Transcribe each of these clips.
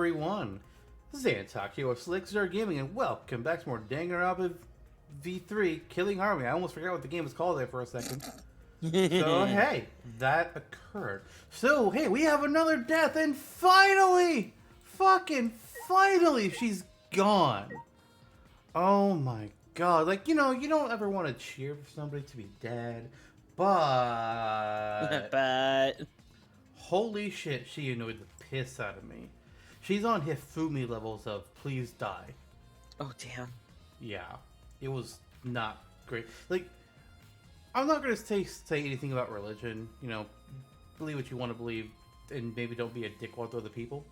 everyone. This is Antakio of Slickstar Gaming, and welcome back to more Danganronpa V3 Killing Harmony. I almost forgot what the game was called there for a second. So, hey, that occurred. So, hey, we have another death, and finally, fucking finally, she's gone. Oh my god. Like, you don't ever want to cheer for somebody to be dead, but... Holy shit, she annoyed the piss out of me. She's on Hifumi levels of please die. Oh, damn. Yeah, it was not great. Like, I'm not going to say anything about religion. Believe what you want to believe, and maybe don't be a dickwad to other people.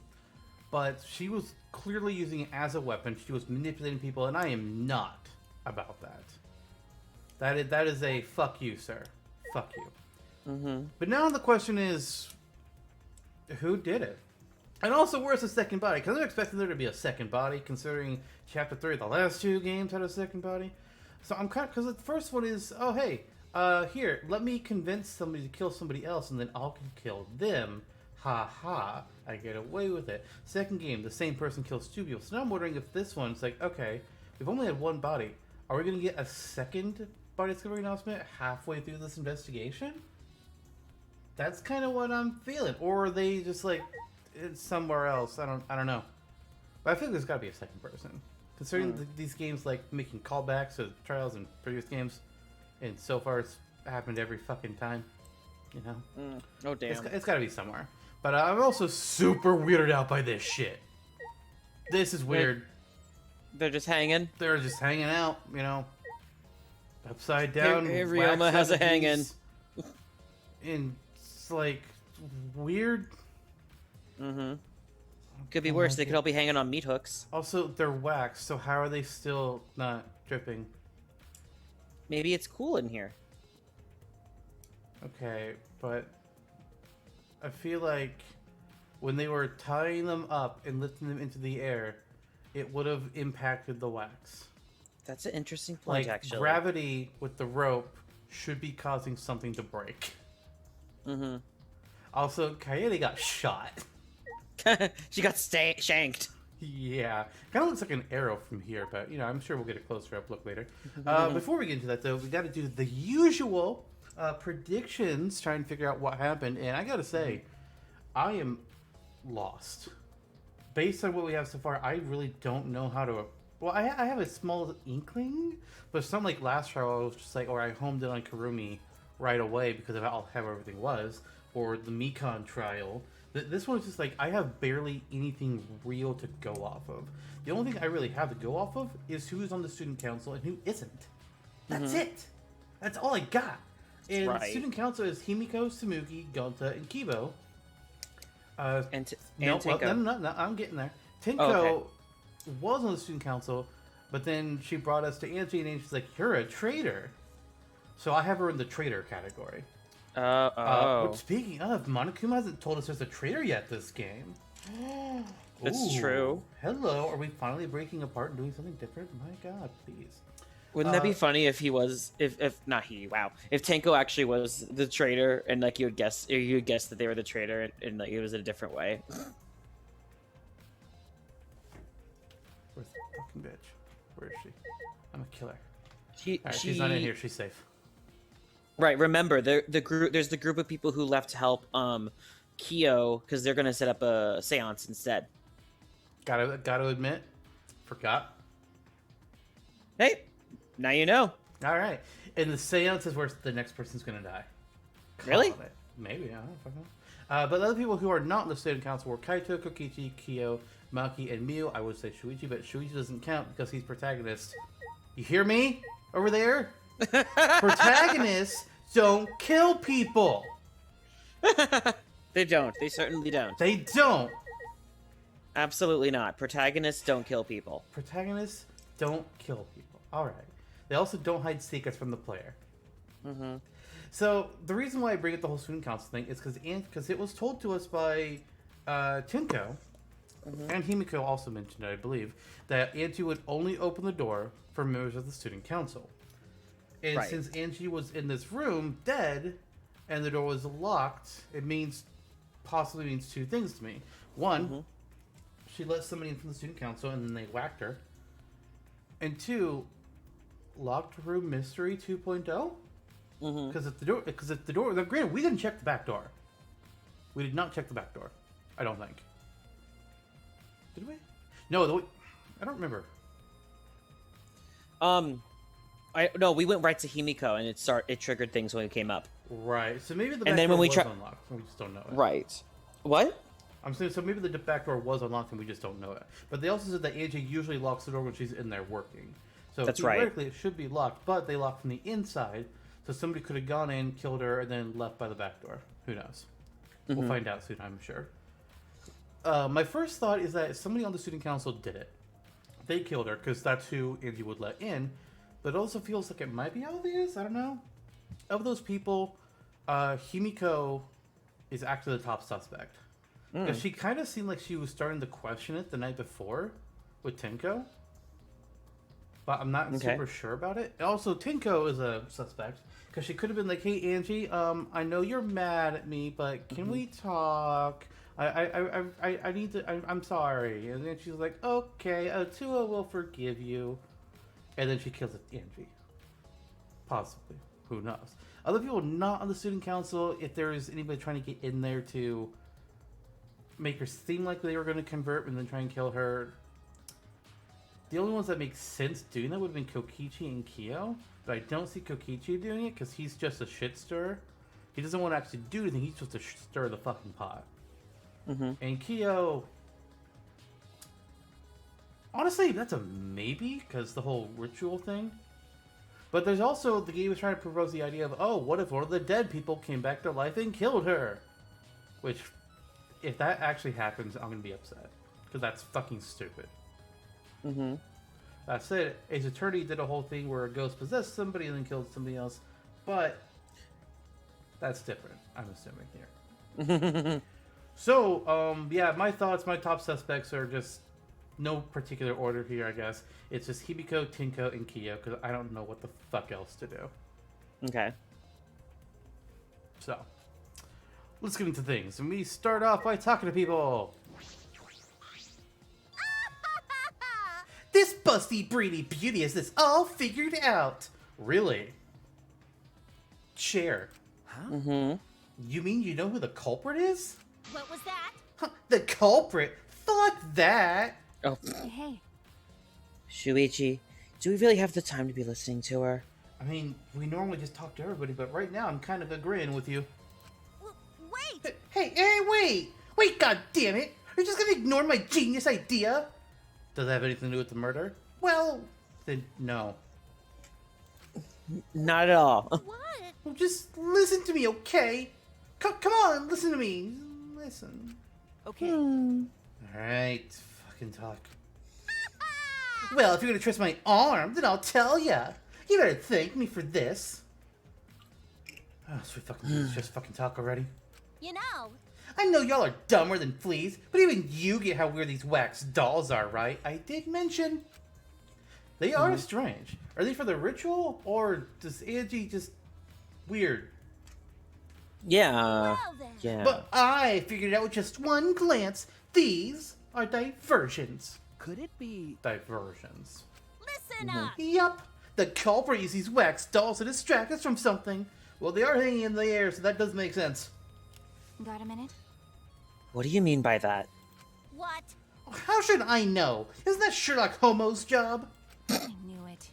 But she was clearly using it as a weapon. She was manipulating people, and I am not about that. That is a fuck you, sir. Fuck you. Mm-hmm. But now the question is, who did it? And also, where's the second body? Because I'm expecting there to be a second body, considering Chapter 3 of the last two games had a second body. So I'm kind of... Because the first one is, oh, hey, here, let me convince somebody to kill somebody else, and then I'll kill them. Ha ha, I get away with it. Second game, the same person kills two people. So now I'm wondering if this one's like, okay, we've only had one body. Are we going to get a second body discovery announcement halfway through this investigation? That's kind of what I'm feeling. Or are they just like, it's somewhere else? I don't know. But I think there's got to be a second person. Considering these games like making callbacks to trials and previous games, and so far it's happened every fucking time. Oh, damn. It's got to be somewhere. But I'm also super weirded out by this shit. This is weird. They're just hanging? They're just hanging out, upside down. Hey, Ryoma has a hanging. And it's like weird. Mm-hmm. Could be worse. They could all be hanging on meat hooks. Also, they're waxed, so how are they still not dripping? Maybe it's cool in here. Okay, but I feel like when they were tying them up and lifting them into the air, it would have impacted the wax. That's an interesting point, actually. Gravity with the rope should be causing something to break. Mm-hmm. Also, Kaede got shot. She got shanked. Yeah. Kind of looks like an arrow from here, but, I'm sure we'll get a closer up look later. Before we get into that, though, we got to do the usual predictions, try and figure out what happened. And I got to say, I am lost. Based on what we have so far, I really don't know how to... Well, I have a small inkling, but it's not like last trial, I was just like, or I homed in on Kurumi right away because of how everything was, or the Mekon trial. This one is just like, I have barely anything real to go off of. The only thing I really have to go off of is who's on the student council and who isn't. That's it. That's all I got. And the student council is Himiko, Samuki, Gonta, and Kibo. And Tenko. No, I'm getting there. Tenko was on the student council, but then she brought us to Angie, and she's like, you're a traitor. So I have her in the traitor category. Which, speaking of, Monokuma hasn't told us there's a traitor yet this game. That's true. Hello, are we finally breaking apart and doing something different? My god, please. Wouldn't that be funny if he was, if Tenko actually was the traitor, and like you would guess that they were the traitor, and like it was in a different way. Where's the fucking bitch? Where is she? I'm a killer. She's she's not in here. She's safe. Right. Remember, there's the group of people who left to help Kyo because they're gonna set up a séance instead. Gotta admit, forgot. Hey, now you know. All right, and the séance is where the next person's gonna die. Really? Maybe. I don't fucking know. But the other people who are not in the student council were Kaito, Kokichi, Kyo, Maki, and Miu. I would say Shuichi, but Shuichi doesn't count because he's protagonist. You hear me over there? Protagonists don't kill people. They don't. They certainly don't. They don't. Absolutely not. Protagonists don't kill people. Protagonists don't kill people. All right. They also don't hide secrets from the player. Mm-hmm. So the reason why I bring up the whole student council thing is because it was told to us by Tenko, and Himiko also mentioned it, I believe, that Angie would only open the door for members of the student council. And since Angie was in this room dead, and the door was locked, it possibly means two things to me. One, she let somebody in from the student council and then they whacked her. And 2, locked room mystery 2.0. Because if the door, granted, we didn't check the back door. We did not check the back door. I don't think. Did we? No, I don't remember. No, we went right to Himiko, and it triggered things when it came up. Right. So maybe the back And then door when we was unlocked. We just don't know it. Right. What? I'm saying so maybe the back door was unlocked and we just don't know it. But they also said that Angie usually locks the door when she's in there working. So That's right. theoretically it should be locked, but they locked from the inside. So somebody could have gone in, killed her, and then left by the back door. Who knows? We'll find out soon, I'm sure. My first thought is that somebody on the student council did it. They killed her because that's who Angie would let in. But it also feels like it might be obvious. I don't know. Of those people, Himiko is actually the top suspect. Because she kind of seemed like she was starting to question it the night before with Tenko. But I'm not super sure about it. And also, Tenko is a suspect. Because she could have been like, hey, Angie, I know you're mad at me, but can we talk? I need to, I'm sorry. And then she's like, okay, Tua will forgive you. And then she kills Angie. Possibly. Who knows? Other people not on the student council, if there is anybody trying to get in there to make her seem like they were going to convert and then try and kill her. The only ones that make sense doing that would have been Kokichi and Kyo. But I don't see Kokichi doing it because he's just a shit stirrer. He doesn't want to actually do anything. He's just to stir the fucking pot. And Kyo... Honestly, that's a maybe, because the whole ritual thing. But there's also, the game was trying to propose the idea of, oh, what if one of the dead people came back to life and killed her? Which, if that actually happens, I'm going to be upset. Because that's fucking stupid. That said, Ace Attorney did a whole thing where a ghost possessed somebody and then killed somebody else. But, that's different, I'm assuming here. So, yeah, my thoughts, my top suspects are just... No particular order here, I guess. It's just Himiko, Tenko, and Kyo, because I don't know what the fuck else to do. Okay. So, let's get into things. And we start off by talking to people. This busty, breedy beauty has this all figured out. Really? Share. Huh? You mean you know who the culprit is? What was that? Huh, the culprit? Fuck that. Oh. Hey. Shuichi, do we really have the time to be listening to her? I mean, we normally just talk to everybody, but right now I'm kind of agreeing with you. Wait! Hey, wait! Wait, god damn it! Are you just gonna ignore my genius idea? Does it have anything to do with the murder? Well, then no. Not at all. What? Well, just listen to me, okay? Come on, listen to me. Listen. Okay. Alright, fucking talk. Well, if you're gonna twist my arm, then I'll tell ya. You better thank me for this. Oh, sweet fucking just fucking talk already. You know. I know y'all are dumber than fleas, but even you get how weird these wax dolls are, right? I did mention. They are strange. Are they for the ritual, or does Angie just weird? Yeah. Well then. Yeah. But I figured it out with just one glance. These are diversions. Could it be? Diversions. Listen up. Yup. The culprit uses these wax dolls to distract us from something. Well, they are hanging in the air, so that does make sense. Got a minute? What do you mean by that? What? How should I know? Isn't that Sherlock Holmes' job? I knew it.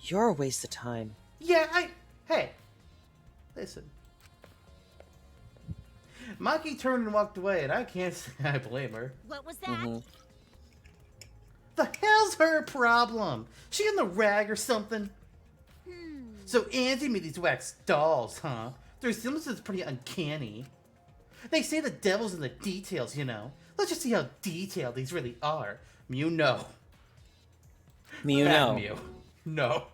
You're a waste of time. Yeah, Hey. Listen. Maki turned and walked away, and I can't say I blame her. What was that? The hell's her problem? She in the rag or something? So Angie made these wax dolls, huh? Their semblance is pretty uncanny. They say the devil's in the details, you know. Let's just see how detailed these really are. Mew, no. Mew, Bad no. Mew. No.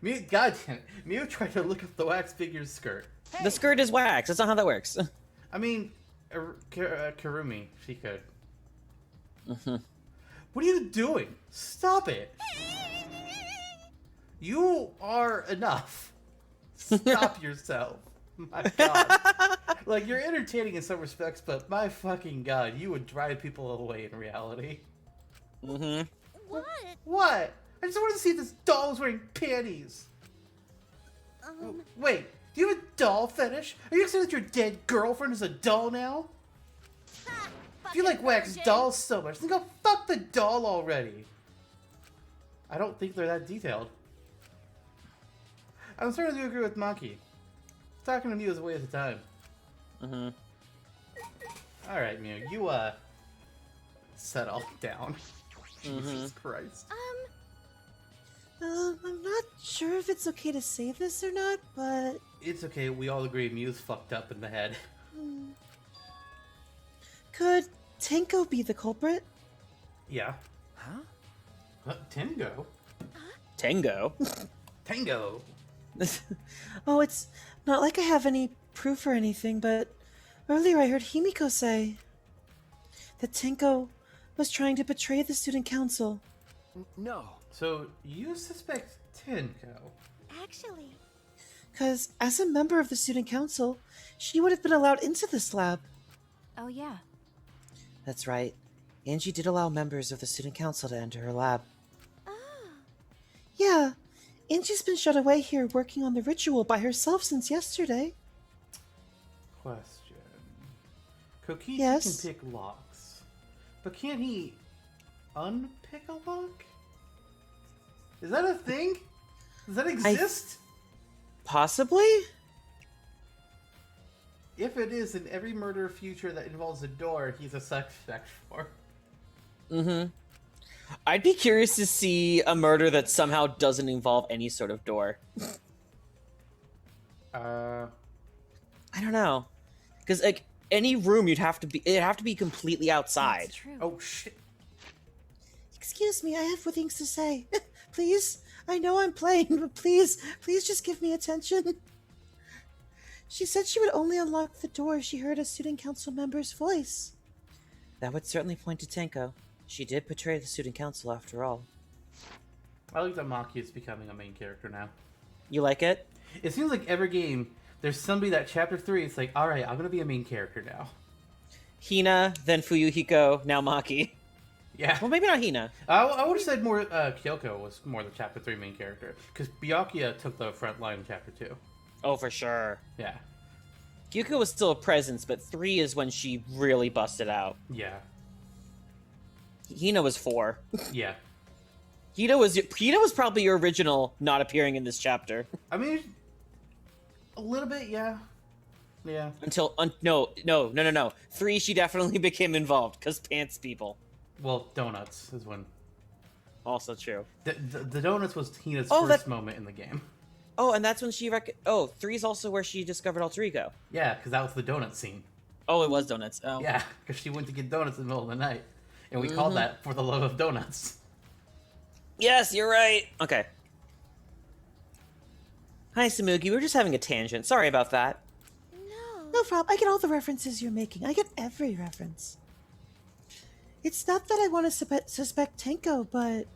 Mew, goddamn. Mew tried to look up the wax figure's skirt. The skirt is wax. That's not how that works. I mean, Karumi, she could. What are you doing? Stop it. You are enough. Stop yourself. My god. Like, you're entertaining in some respects, but my fucking god, you would drive people away in reality. Mm-hmm. What? What? I just wanted to see if this doll was wearing panties. Wait, do you have a doll fetish? Are you saying that your dead girlfriend is a doll now? If you like wax dolls so much, then go fuck the doll already. I don't think they're that detailed. I'm starting to agree with Monkey. Talking to Mew is a waste of time. Mm-hmm. Alright, Mew, you, settle down. Jesus Christ. I'm not sure if it's okay to say this or not, but... It's okay, we all agree Mew's fucked up in the head. Could Tenko be the culprit? Yeah. Huh? Tango? Tango. Tango! Oh, it's not like I have any proof or anything, but earlier I heard Himiko say that Tenko was trying to betray the student council. No. So, you suspect Tenko? Actually, Because as a member of the student council, she would have been allowed into this lab. oh yeah. That's right. Angie did allow members of the student council to enter her lab. Ah, Yeah, Angie's been shut away here working on the ritual by herself since yesterday. Question. Kokichi Yes? can pick locks. But can't he unpick a lock? Is that a thing? Does that exist? Possibly? If it is, in every murder future that involves a door, he's a suspect for. Mm-hmm. I'd be curious to see a murder that somehow doesn't involve any sort of door. Uh, I don't know. Because, like, any room it'd have to be completely outside. that's true. oh shit. Excuse me, I have things to say. Please? I know I'm playing, but please just give me attention. She said she would only unlock the door if she heard a student council member's voice. That would certainly point to Tenko. She did betray the student council after all. I like that Maki is becoming a main character now. You like it? It seems like every game, there's somebody that chapter 3, it's like, alright, I'm gonna be a main character now. Hina, then Fuyuhiko, now Maki. Yeah. Well, maybe not Hina. I would have said more, Kyoko was more the chapter 3 main character. Because Byakuya took the front line in chapter 2. Oh, for sure. Yeah. Kyuko was still a presence, but 3 is when she really busted out. Yeah. Hina was 4. Yeah. Hina was probably your original not appearing in this chapter. I mean, a little bit, yeah. Yeah. Until no. 3 she definitely became involved because pants people. Well, donuts is when... Also true. The donuts was Hina's Oh, first moment in the game. Oh, and that's when she 3 is also where she discovered alter ego. Yeah, because that was the donut scene. Oh, it was donuts. Oh. Yeah, because she went to get donuts in the middle of the night. And we called that For the Love of Donuts. Yes, you're right. Okay. Hi, Samugi. We were just having a tangent. Sorry about that. No. No problem. I get all the references you're making. I get every reference. It's not that I want to suspect Tenko, but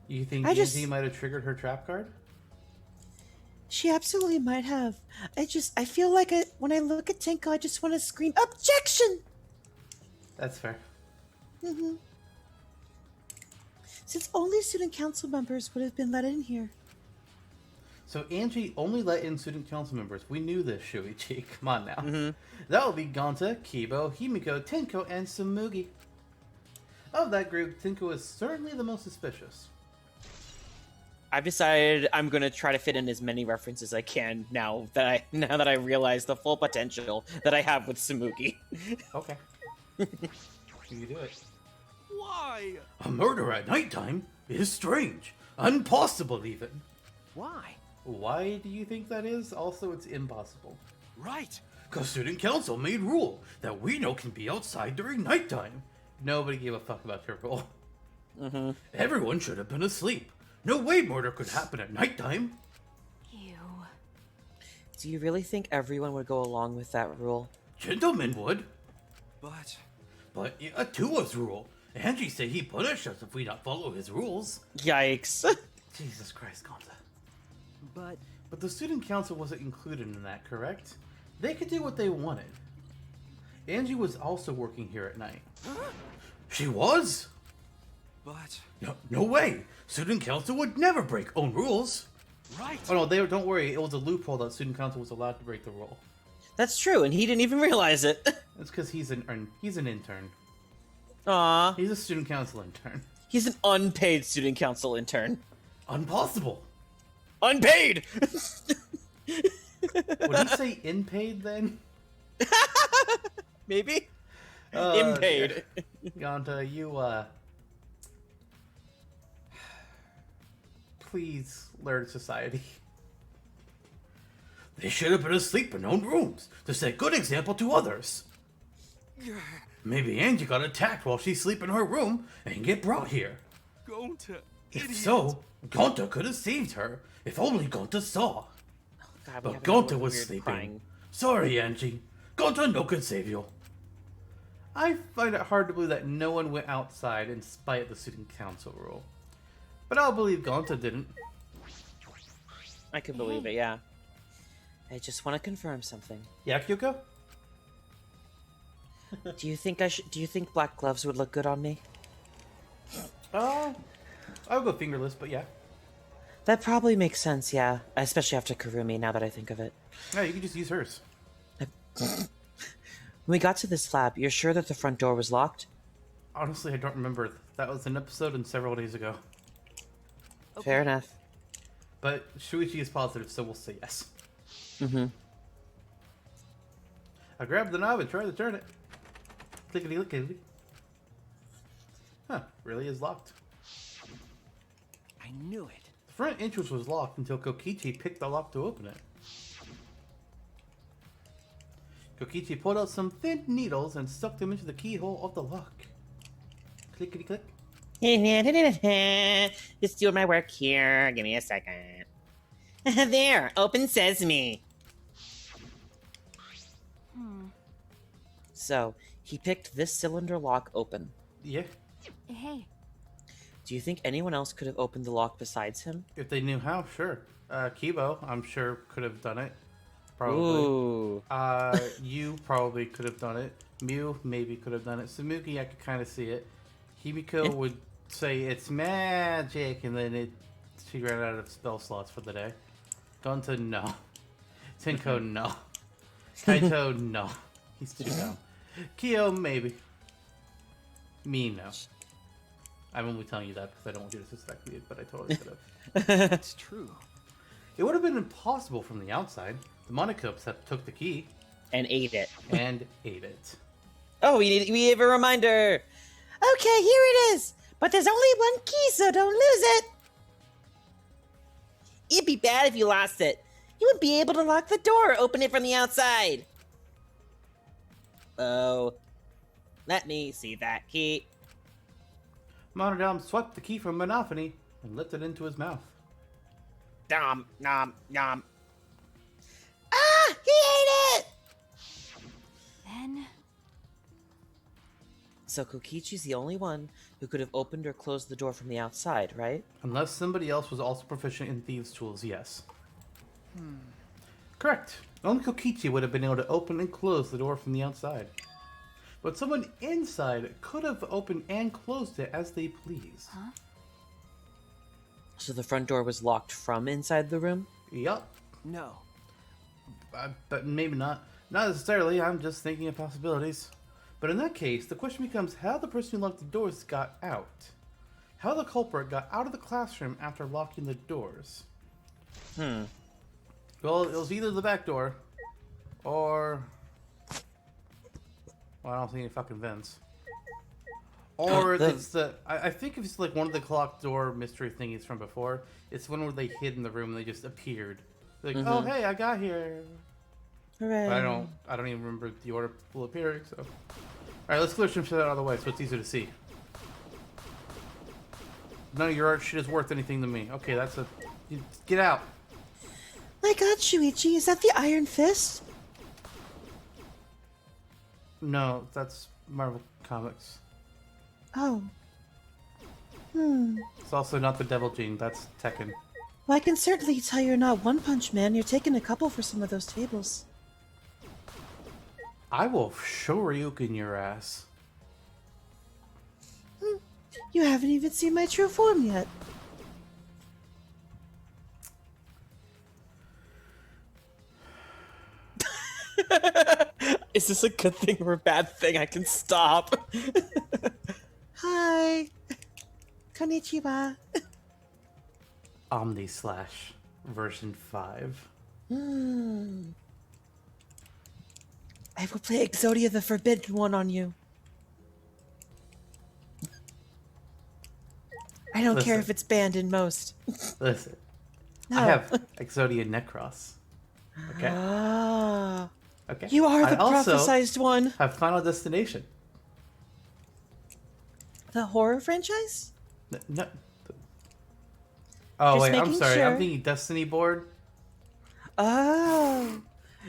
You think I just- Angie might have triggered her trap card? she absolutely might have. I feel like when I look at Tenko, I just want to scream, "Objection!" That's fair. Since only student council members would have been let in here. So Angie only let in student council members. We knew this, Shuichi. Come on now. That would be Gonta, Kibo, Himiko, Tenko, and Samugi. Of that group, Tenko is certainly the most suspicious. I've decided I'm gonna try to fit in as many references as I can now that I realize the full potential that I have with Samugi. Okay. You do it. Why? A murder at nighttime is strange. Impossible, even. Why? Why do you think that is? Also, it's impossible. Right. Because student council made rule that we know can be outside during nighttime. Nobody gave a fuck about your rule. Everyone should have been asleep. No way murder could happen at nighttime. Ew. Do you really think everyone would go along with that rule? Gentlemen would. But But Tua's rule. Angie said he punish us if we not follow his rules. Yikes. Jesus Christ, Gonza. but But the student council wasn't included in that, correct? They could do what they wanted. Angie was also working here at night. She was? But No way! Student council would never break own rules. right. Oh no, don't worry. It was a loophole that student council was allowed to break the rule. That's true, and he didn't even realize it. That's because he's an intern. Aw. He's a student council intern. He's an unpaid student council intern. Impossible. Unpaid! Would he say in paid then? Maybe? Oh, Unpaid. Gonta, you please learn society. They should have been asleep in own rooms to set good example to others. Maybe Angie got attacked while she's asleep in her room and get brought here. Gonta, If idiot. so, Gonta could have saved her if only Gonta saw. God, we But have Gonta another was weird sleeping. crying. Sorry, Angie. Gonta no could save you. I find it hard to believe that no one went outside in spite of the student council rule. But I'll believe Gonta didn't. I can believe it, yeah. I just want to confirm something. Yeah, Kyoko? Do you think black gloves would look good on me? I'll go fingerless, but yeah. That probably makes sense, yeah. Especially after Kurumi, now that I think of it. Yeah, you can just use hers. When we got to this lab, you're sure that the front door was locked? Honestly, I don't remember. That was an episode and several days ago. Fair enough. But Shuichi is positive, so we'll say yes. Mm-hmm. I grabbed the knob and tried to turn it. Clickety clickety. Huh, really is locked. I knew it. The front entrance was locked until Kokichi picked the lock to open it. Kokichi pulled out some thin needles and stuck them into the keyhole of the lock. Clickety click. Just doing my work here. Give me a second. There, open sesame. So, he picked this cylinder lock open. Yeah, Hey, Do you think anyone else could have opened the lock besides him? if they knew how, sure. Kibo, I'm sure, could have done it. Probably. Ooh. You probably could have done it. Mew maybe could have done it. Samuki, I could kind of see it. Himiko would say it's magic, and then she ran out of spell slots for the day. Gonta, no. Tenko, no. Kaito, no. He's too dumb. Kyo, maybe. Me, no. I'm only telling you that because I don't want you to suspect me, but I totally could have. It's true. It would have been impossible from the outside. The Monocopes took the key And ate it. and ate it. Oh, we have a reminder. Okay, here it is. But there's only one key, so don't lose it. It'd be bad if you lost it. You wouldn't be able to lock the door or open it from the outside. Oh. Let me see that key. Monodam swept the key from Monophony and lifted it into his mouth. Nom, nom, nom. Ah, he ate it. then So Kokichi's the only one who could have opened or closed the door from the outside, right? Unless somebody else was also proficient in thieves' tools, yes. Correct. Only Kokichi would have been able to open and close the door from the outside. But someone inside could have opened and closed it as they pleased. So the front door was locked from inside the room? Yup. No. But maybe not. Not necessarily, I'm just thinking of possibilities. But in that case, the question becomes how the person who locked the doors got out. How the culprit got out of the classroom after locking the doors. Well, it was either the back door, or... Well, I don't see any fucking vents. Or it's the... I think if it's like one of the clock door mystery thingies from before, it's one where they hid in the room and they just appeared. Like, oh hey, I got here. Hooray. But I don't even remember the order of people appearing, so... Alright, let's clear some shit out of the way so it's easier to see. None of your art shit is worth anything to me. Okay, that's a... Get out. My God, Shuichi, is that the Iron Fist? No, that's Marvel Comics. Oh. It's also not the Devil Gene, that's Tekken. Well, I can certainly tell you're not One Punch Man. You're taking a couple for some of those tables. I will Shoryuken your ass. You haven't even seen my true form yet. Is this a good thing or a bad thing? I can stop. Hi. Konnichiwa. Omni Slash version 5. I will play Exodia the Forbidden One on you. I don't care Listen. if it's banned in most. Listen, No. I have Exodia Necros. Okay. Ah. Okay. You are I the also prophesized one. have Final Destination. The horror franchise? No. Oh Just wait, I'm making sorry. I'm sure. thinking Destiny board. Oh.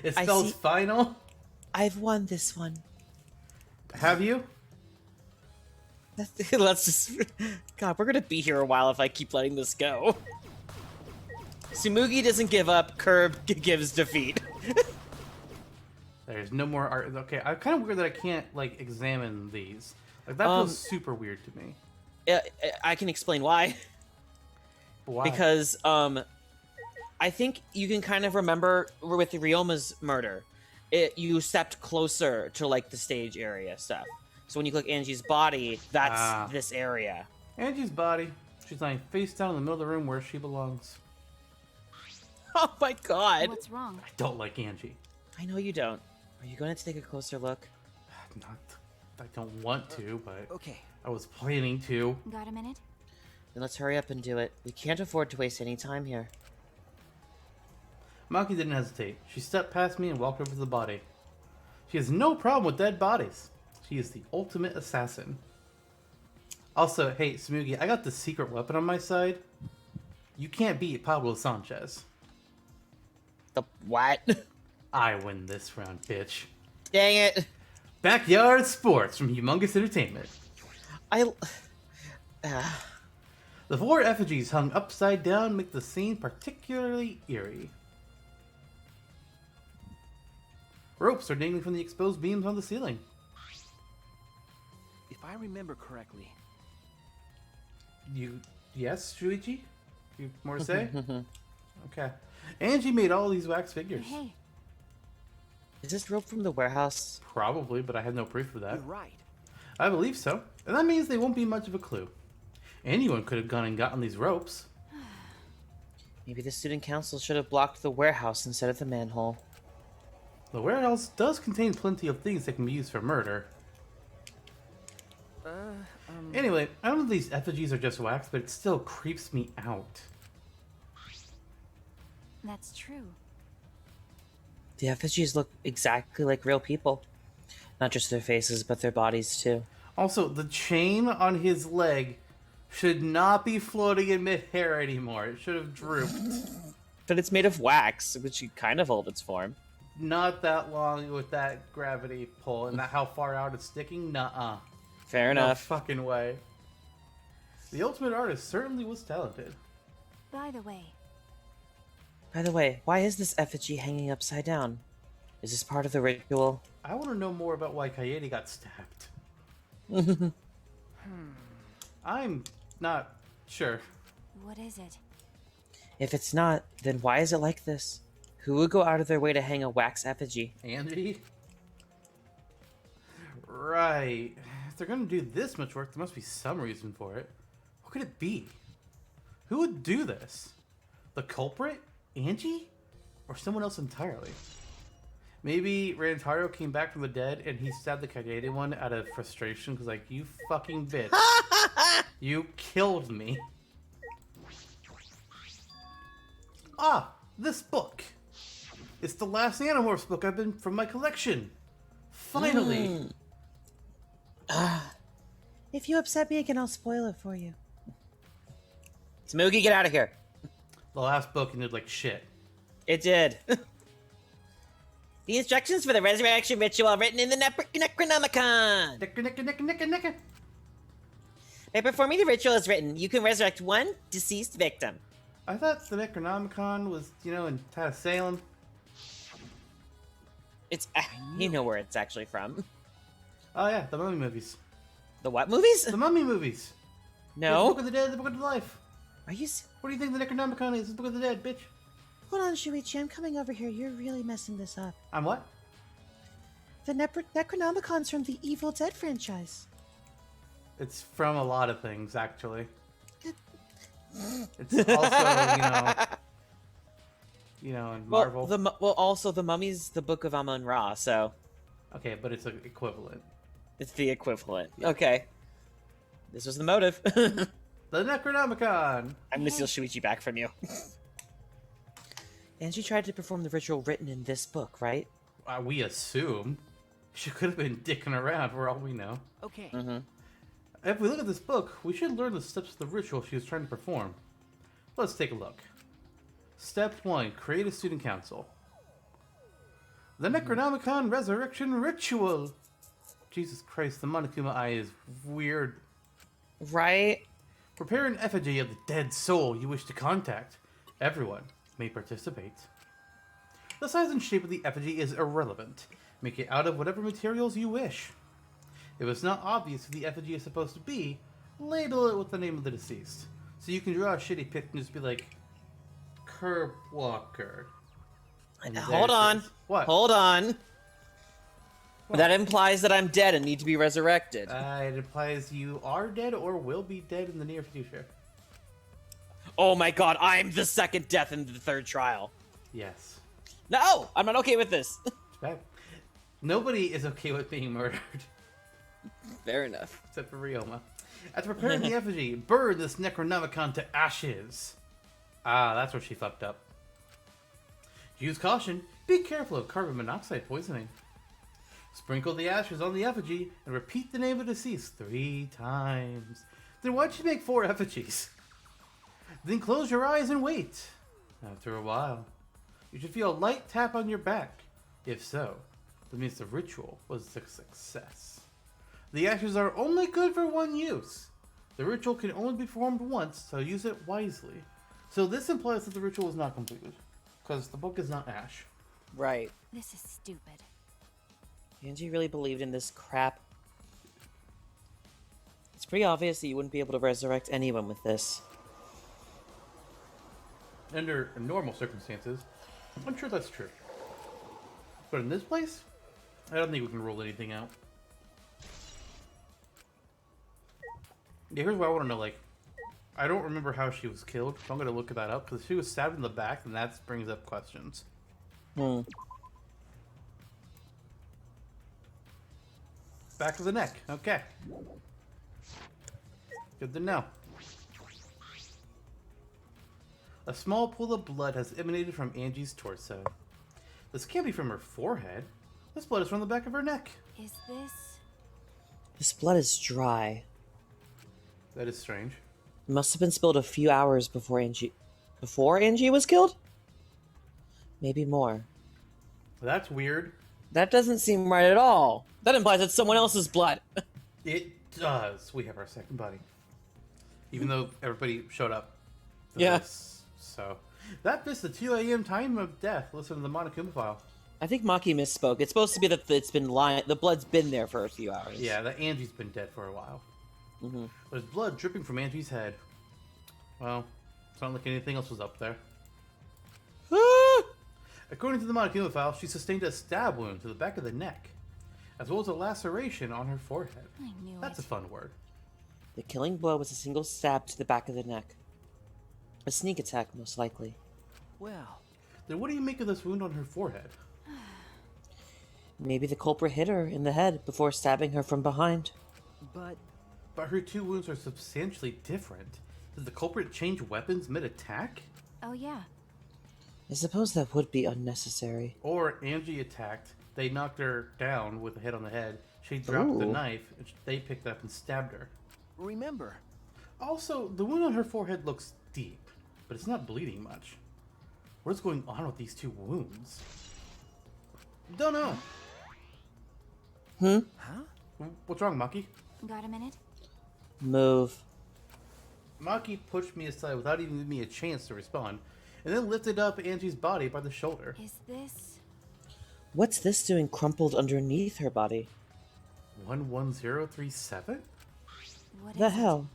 It I spells see. final. I've won this one. Have you? Let's just. God, we're gonna be here a while if I keep letting this go. Tsumugi doesn't give up. Gives defeat. There's no more art. Okay, I'm kind of weird that I can't like examine these. Like that feels super weird to me. I can explain why. Why? Because I think you can kind of remember with Ryoma's murder, you stepped closer to like the stage area stuff. So when you click Angie's body, that's this area. Angie's body. She's lying face down in the middle of the room where she belongs. Oh my god! What's wrong? I don't like Angie. I know you don't. Are you going to take a closer look? Not. I don't want to, but Okay. I was planning to. Got a minute? Then let's hurry up and do it. We can't afford to waste any time here. Maki didn't hesitate. She stepped past me and walked over to the body. She has no problem with dead bodies. She is the ultimate assassin. Also, hey, Tsumugi, I got the secret weapon on my side. You can't beat Pablo Sanchez. The what? I win this round, bitch. Dang it! Backyard Sports from Humongous Entertainment. The 4 effigies hung upside down make the scene particularly eerie. Ropes are dangling from the exposed beams on the ceiling. If I remember correctly, Yes, Shuichi? You more to say? Okay. Angie made all these wax figures. Hey, Is this rope from the warehouse? Probably, but I have no proof of that. you're right. I believe so. And that means they won't be much of a clue. Anyone could have gone and gotten these ropes. Maybe the student council should have blocked the warehouse instead of the manhole. The warehouse does contain plenty of things that can be used for murder. Anyway, I don't know if these effigies are just wax, but it still creeps me out. that's true. The effigies look exactly like real people. Not just their faces, but their bodies too. Also, the chain on his leg should not be floating in mid-air anymore. It should have drooped. But it's made of wax, which can kind of hold its form. Not that long with that gravity pull and that how far out it's sticking. Nuh-uh. Fair No enough. fucking way. The ultimate artist certainly was talented. By the way, By the way, why is this effigy hanging upside down? Is this part of the ritual? I want to know more about why Kaede got stabbed. I'm not sure. what is it? If it's not, then why is it like this? Who would go out of their way to hang a wax effigy? Angie? Right. If they're gonna do this much work, there must be some reason for it. What could it be? Who would do this? The culprit? Angie? Or someone else entirely? Maybe Rantaro came back from the dead and he stabbed the Kagede one out of frustration because, like, you fucking bitch. You killed me. Ah, this book. It's the last Animorphs book I've been from my collection. Finally. If you upset me again, I'll spoil it for you. Smoogie, get out of here. The last book ended like shit. It did. The instructions for the resurrection ritual are written in the Necronomicon. Nicka. By performing the ritual as written, you can resurrect one deceased victim. I thought the Necronomicon was, in Salem. It's you know where it's actually from. Oh yeah, the Mummy movies. The what movies? The Mummy movies. The No. Book of the Dead, the Book of the Life. Are you? What do you think the Necronomicon is? The Book of the Dead, bitch. Hold on, Shuichi, I'm coming over here. You're really messing this up. I'm what? The Necronomicon's from the Evil Dead franchise. It's from a lot of things, actually. It's also, in Marvel. Also the Mummy's the Book of Amun-Ra, so Okay, but it's an equivalent. it's the equivalent. Okay. This was the motive. The Necronomicon! I'm gonna steal Shuichi back from you. And she tried to perform the ritual written in this book, right? We assume. She could have been dicking around for all we know. Okay. Mm-hmm. If we look at this book, we should learn the steps of the ritual she was trying to perform. Let's take a look. Step 1. Create a student council. The Necronomicon Resurrection Ritual! Jesus Christ, the Monokuma eye is weird. Right? Prepare an effigy of the dead soul you wish to contact. Everyone may participate. The size and shape of the effigy is irrelevant. Make it out of whatever materials you wish. If it's not obvious who the effigy is supposed to be, label it with the name of the deceased. So you can draw a shitty pic and just be like, Curbwalkerz. And Hold there it on. is. What? Hold on. That implies that I'm dead and need to be resurrected. It implies you are dead or will be dead in the near future. Oh my god, I'm the second death in the third trial. Yes. No! I'm not okay with this. Bad. Nobody is okay with being murdered. Fair enough. Except for Ryoma. After preparing the effigy, burn this Necronomicon to ashes. Ah, that's where she fucked up. Use caution. Be careful of carbon monoxide poisoning. Sprinkle the ashes on the effigy and repeat the name of the deceased 3 times. Then why'd you make 4 effigies? Then close your eyes and wait. After a while, you should feel a light tap on your back. If so, that means the ritual was a success. The ashes are only good for 1 use. The ritual can only be performed once, so use it wisely. So this implies that the ritual is not completed, because the book is not ash. Right. This is stupid. Angie really believed in this crap. It's pretty obvious that you wouldn't be able to resurrect anyone with this. Under normal circumstances, I'm sure that's true. But in this place, I don't think we can rule anything out. Yeah, here's what I want to know, like, I don't remember how she was killed, so I'm going to look that up, because she was stabbed in the back, and that brings up questions. Back of the neck, okay. Good to know. A small pool of blood has emanated from Angie's torso. This can't be from her forehead. This blood is from the back of her neck. Is this... This blood is dry. That is strange. It must have been spilled a few hours before Angie was killed? Maybe more. That's weird. That doesn't seem right at all. That implies it's someone else's blood. It does. We have our second body. Even though everybody showed up. For Yeah. This. So, that missed the 2 a.m. time of death. Listen to the Monokuma file. I think Maki misspoke. It's supposed to be that it's been lying. The blood's been there for a few hours. Yeah, that Angie's been dead for a while. Mm-hmm. There's blood dripping from Angie's head. Well, it's not like anything else was up there. According to the Monokuma file, she sustained a stab wound to the back of the neck, as well as a laceration on her forehead. I knew That's it. a fun word. The killing blow was a single stab to the back of the neck. A sneak attack, most likely. Well, Then what do you make of this wound on her forehead? Maybe the culprit hit her in the head before stabbing her from behind. but But her 2 wounds are substantially different. Did the culprit change weapons mid-attack? Oh yeah. I suppose that would be unnecessary. Or Angie attacked, they knocked her down with a hit on the head, she dropped the Ooh. knife, and they picked it up and stabbed her. remember, Also, the wound on her forehead looks deep, but it's not bleeding much. What is going on with these 2 wounds? Don't know. huh? What's wrong, Maki? Got a minute? Move. Maki pushed me aside without even giving me a chance to respond, and then lifted up Angie's body by the shoulder. Is this... What's this doing crumpled underneath her body? 11037? What The is hell?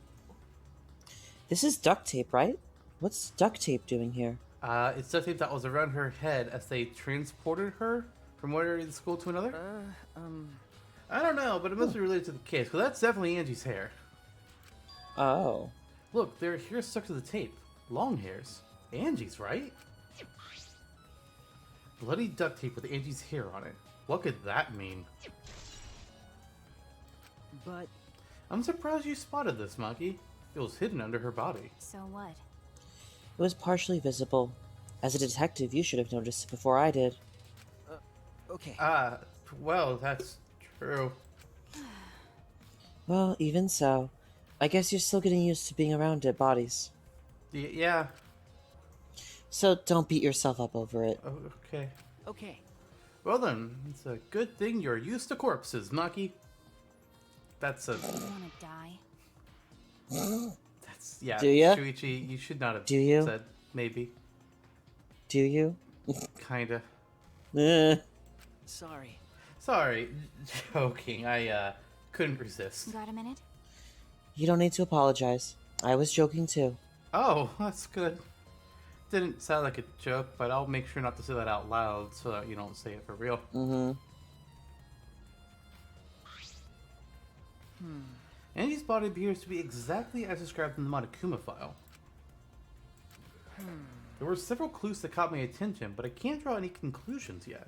This is duct tape, right? What's duct tape doing here? It's duct tape that was around her head as they transported her from one area of the school to another. I don't know, but it must be related to the case, because that's definitely Angie's hair. Oh. Look, their hair stuck to the tape. Long hairs. Angie's, right? Bloody duct tape with Angie's hair on it. What could that mean? But I'm surprised you spotted this, Monkey. It was hidden under her body. So what? It was partially visible. As a detective, you should have noticed it before I did. okay. Well, that's true. Well, even so, I guess you're still getting used to being around dead bodies. Yeah. So don't beat yourself up over it. Oh, okay. Okay. Well then, it's a good thing you're used to corpses, Maki. That's a... You wanna die? That's... Yeah, Do ya? Shuichi, you should not have Do you? said maybe. Do you? Kinda. Eh. Sorry. Sorry, joking. I, couldn't resist. Got a minute? You don't need to apologize. I was joking too. Oh, that's good. Didn't sound like a joke, but I'll make sure not to say that out loud so that you don't say it for real. Mm-hmm. Angie's body appears to be exactly as described in the Monokuma file. There were several clues that caught my attention, but I can't draw any conclusions yet.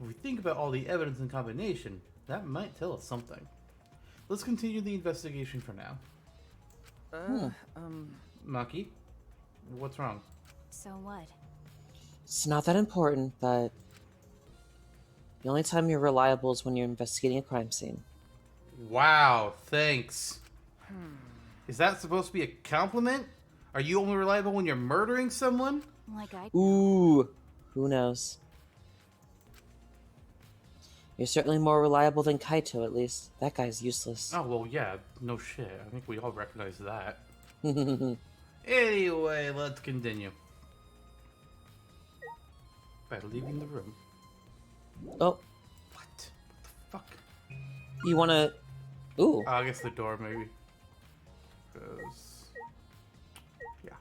If we think about all the evidence in combination, that might tell us something. Let's continue the investigation for now. Maki, what's wrong? So what? It's not that important, but the only time you're reliable is when you're investigating a crime scene. Wow, thanks. Is that supposed to be a compliment? Are you only reliable when you're murdering someone? Like I... Ooh, who knows? You're certainly more reliable than Kaito, at least. That guy's useless. Oh, well, yeah, no shit. I think we all recognize that. Anyway, let's continue. By leaving the room. Oh, What? What the fuck? you wanna... Ooh. I guess the door, maybe. 'Cause... yeah.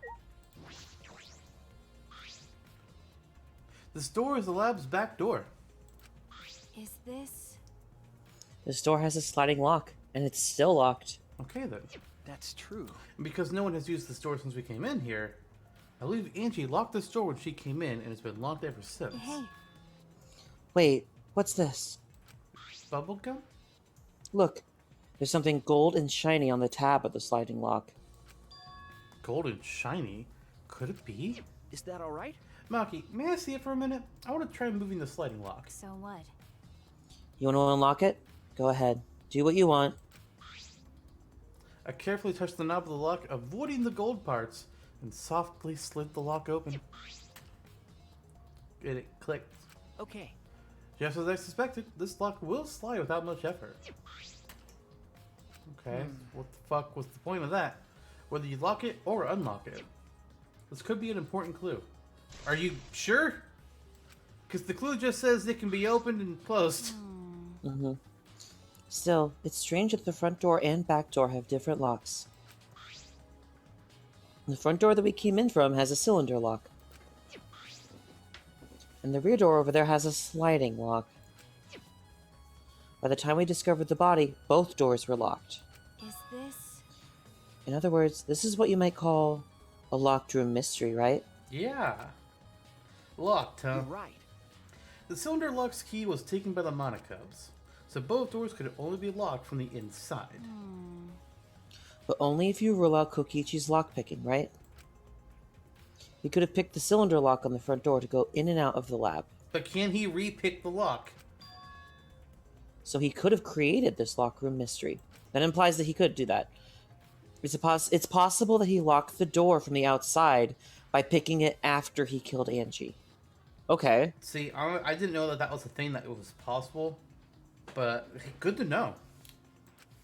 This door is the lab's back door. Is this... This door has a sliding lock, and it's still locked. Okay, then. That's true. And because no one has used this door since we came in here, I believe Angie locked this door when she came in, and it's been locked ever since. Hey, Wait, what's this? Bubblegum? Look, there's something gold and shiny on the tab of the sliding lock. Gold and shiny? Could it be? Is that all right? Maki, may I see it for a minute? I want to try moving the sliding lock. so what? You want to unlock it? Go ahead. Do what you want. I carefully touched the knob of the lock, avoiding the gold parts, and softly slid the lock open. And it clicked. Okay. Just as I suspected, this lock will slide without much effort. Okay, what the fuck was the point of that? Whether you lock it or unlock it. This could be an important clue. Are you sure? Because the clue just says it can be opened and closed. Mm-hmm. Still, it's strange that the front door and back door have different locks. The front door that we came in from has a cylinder lock. And the rear door over there has a sliding lock. By the time we discovered the body, both doors were locked. Is this... In other words, this is what you might call a locked room mystery, right? Yeah. Locked, huh? You're right. The cylinder lock's key was taken by the Monokubs, so both doors could only be locked from the inside. But only if you rule out Kokichi's lockpicking, right? He could have picked the cylinder lock on the front door to go in and out of the lab. But can he re-pick the lock? So he could have created this lock room mystery. That implies that he could do that. It's possible that he locked the door from the outside by picking it after he killed Angie. Okay. See, I didn't know that was a thing that it was possible, but good to know.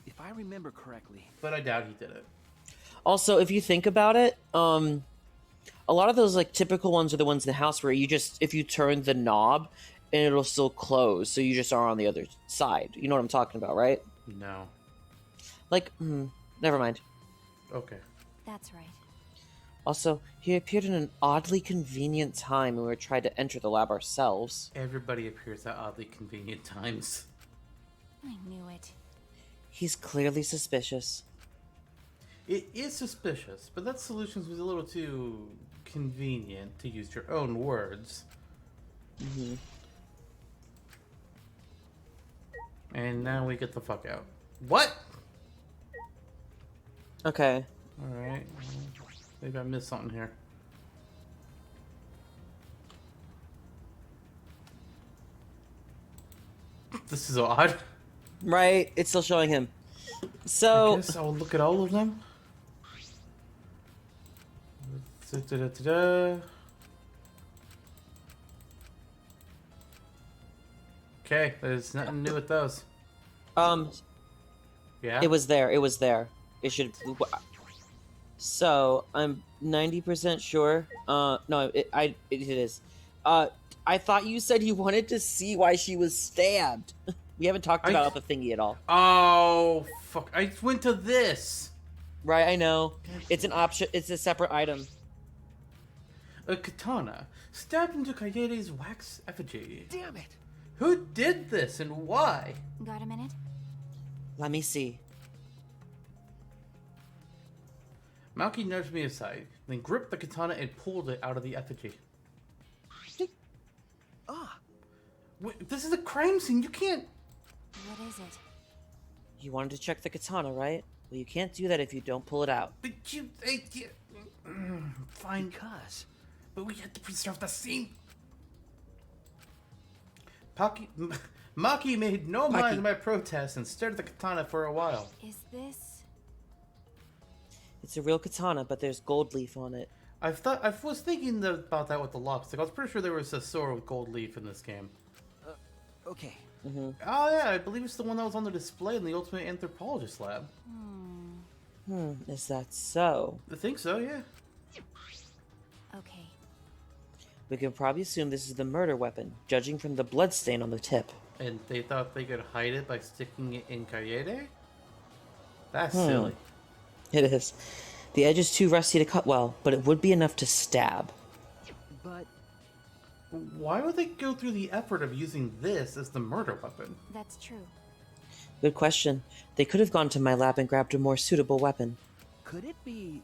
If I remember correctly. But I doubt he did it. Also, if you think about it, a lot of those like typical ones are the ones in the house where you just, if you turn the knob, and it'll still close, so you just are on the other side. You know what I'm talking about, right? No. Like, never mind. Okay. That's right. Also, he appeared in an oddly convenient time when we tried to enter the lab ourselves. Everybody appears at oddly convenient times. I knew it. He's clearly suspicious. It is suspicious, but that solution was a little too convenient, to use your own words. Mm-hmm. And now we get the fuck out. What? Okay. Alright. Maybe I missed something here. This is odd. Right, it's still showing him. I So, guess I'll look at all of them. Da-da-da-da-da. Okay, there's nothing new with those. Yeah? it was there. It was there. It should. So I'm 90% sure. No, it is. I thought you said you wanted to see why she was stabbed. We haven't talked about the thingy at all. Oh, fuck. I went to this. Right, I know. It's an option. It's a separate item. A katana stabbed into Kaede's wax effigy. Damn it! Who did this and why? Got a minute? Let me see. Maki nudged me aside, then gripped the katana and pulled it out of the effigy. Ah, Wait, this is a crime scene. You can't. What is it? You wanted to check the katana, right? Well, you can't do that if you don't pull it out. But fine, because but we had to preserve the scene. Maki made no mind of my protest and stared at the katana for a while. Is this... It's a real katana, but there's gold leaf on it. I was thinking about that with the lobstick. I was pretty sure there was a sword with gold leaf in this game. okay. Mm-hmm. Oh yeah, I believe it's the one that was on the display in the Ultimate Anthropologist lab. Is that so? I think so, yeah. Okay. We can probably assume this is the murder weapon, judging from the bloodstain on the tip. And they thought they could hide it by sticking it in Kaede? That's silly. It is. The edge is too rusty to cut well, but it would be enough to stab. But Why would they go through the effort of using this as the murder weapon? That's true. Good question. They could have gone to my lab and grabbed a more suitable weapon. could it be?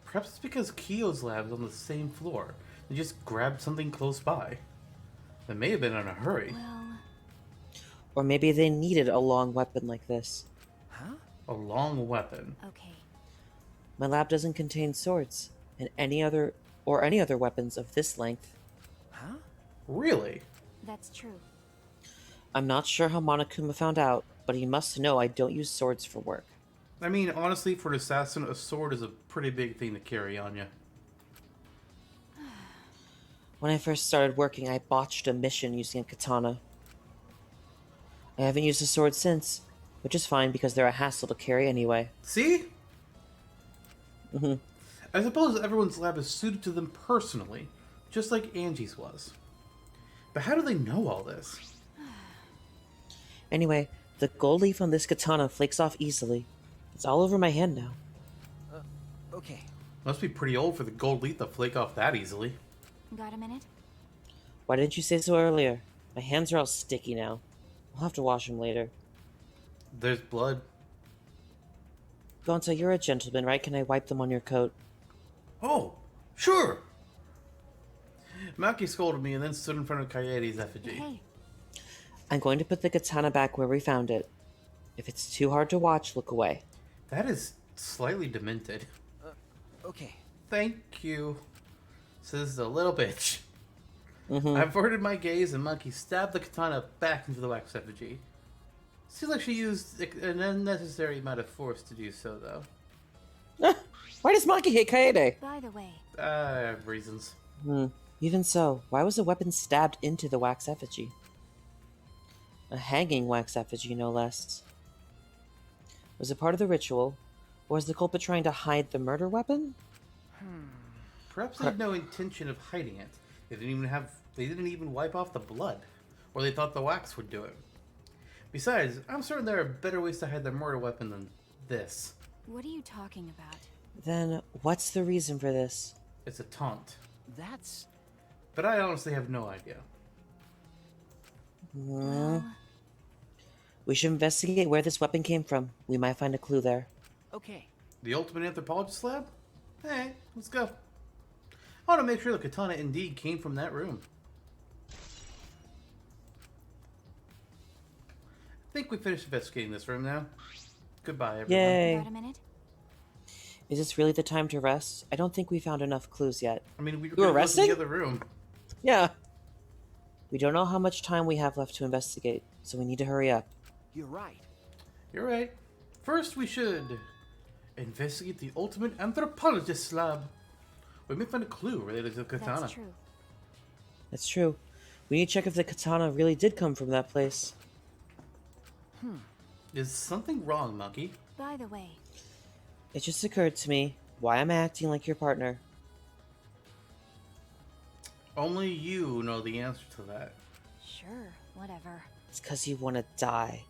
Perhaps it's because Kyo's lab is on the same floor. They just grabbed something close by. They may have been in a hurry. Well, Or maybe they needed a long weapon like this. Huh? A long weapon. okay. My lab doesn't contain swords, and any other weapons of this length. Huh? Really? That's true. I'm not sure how Monokuma found out, but he must know I don't use swords for work. I mean, honestly, for an assassin, a sword is a pretty big thing to carry on you. When I first started working, I botched a mission using a katana. I haven't used a sword since, which is fine because they're a hassle to carry anyway. See? Mm-hmm. I suppose everyone's lab is suited to them personally, just like Angie's was. But how do they know all this? Anyway, the gold leaf on this katana flakes off easily. It's all over my hand now. Okay. Must be pretty old for the gold leaf to flake off that easily. Got a minute? Why didn't you say so earlier? My hands are all sticky now. I'll have to wash them later. There's blood. Gonta, you're a gentleman, right? Can I wipe them on your coat? Oh, sure! Maki scolded me and then stood in front of Kaede's effigy. Hey, I'm going to put the katana back where we found it. If it's too hard to watch, look away. That is slightly demented. Okay. Thank you, says the little bitch. Mm-hmm. I averted my gaze and Maki stabbed the katana back into the wax effigy. Seems like she used an unnecessary amount of force to do so, though. Why does Maki hate Kaede? by the way, I have reasons. Even so, why was a weapon stabbed into the wax effigy? A hanging wax effigy, no less. Was it part of the ritual, or was the culprit trying to hide the murder weapon? Perhaps they had no intention of hiding it. They didn't even wipe off the blood. Or they thought the wax would do it. Besides, I'm certain there are better ways to hide their murder weapon than this. What are you talking about? Then what's the reason for this? It's a taunt. That's... But I honestly have no idea. Hmm. We should investigate where this weapon came from. We might find a clue there. Okay. The ultimate anthropologist lab? Hey, let's go. I want to make sure the katana indeed came from that room. I think we finished investigating this room now. Goodbye, everyone. Yay. Got a minute? Is this really the time to rest? I don't think we found enough clues yet. I mean, we You were were resting in the resting? other room. Yeah. We don't know how much time we have left to investigate, so we need to hurry up. You're right. You're right. First, we should investigate the ultimate anthropologist lab. We may find a clue related to the katana. That's true. That's true. We need to check if the katana really did come from that place. Is something wrong, Monkey? By the way, It just occurred to me why I'm acting like your partner. Only you know the answer to that. sure, whatever. It's because you want to die.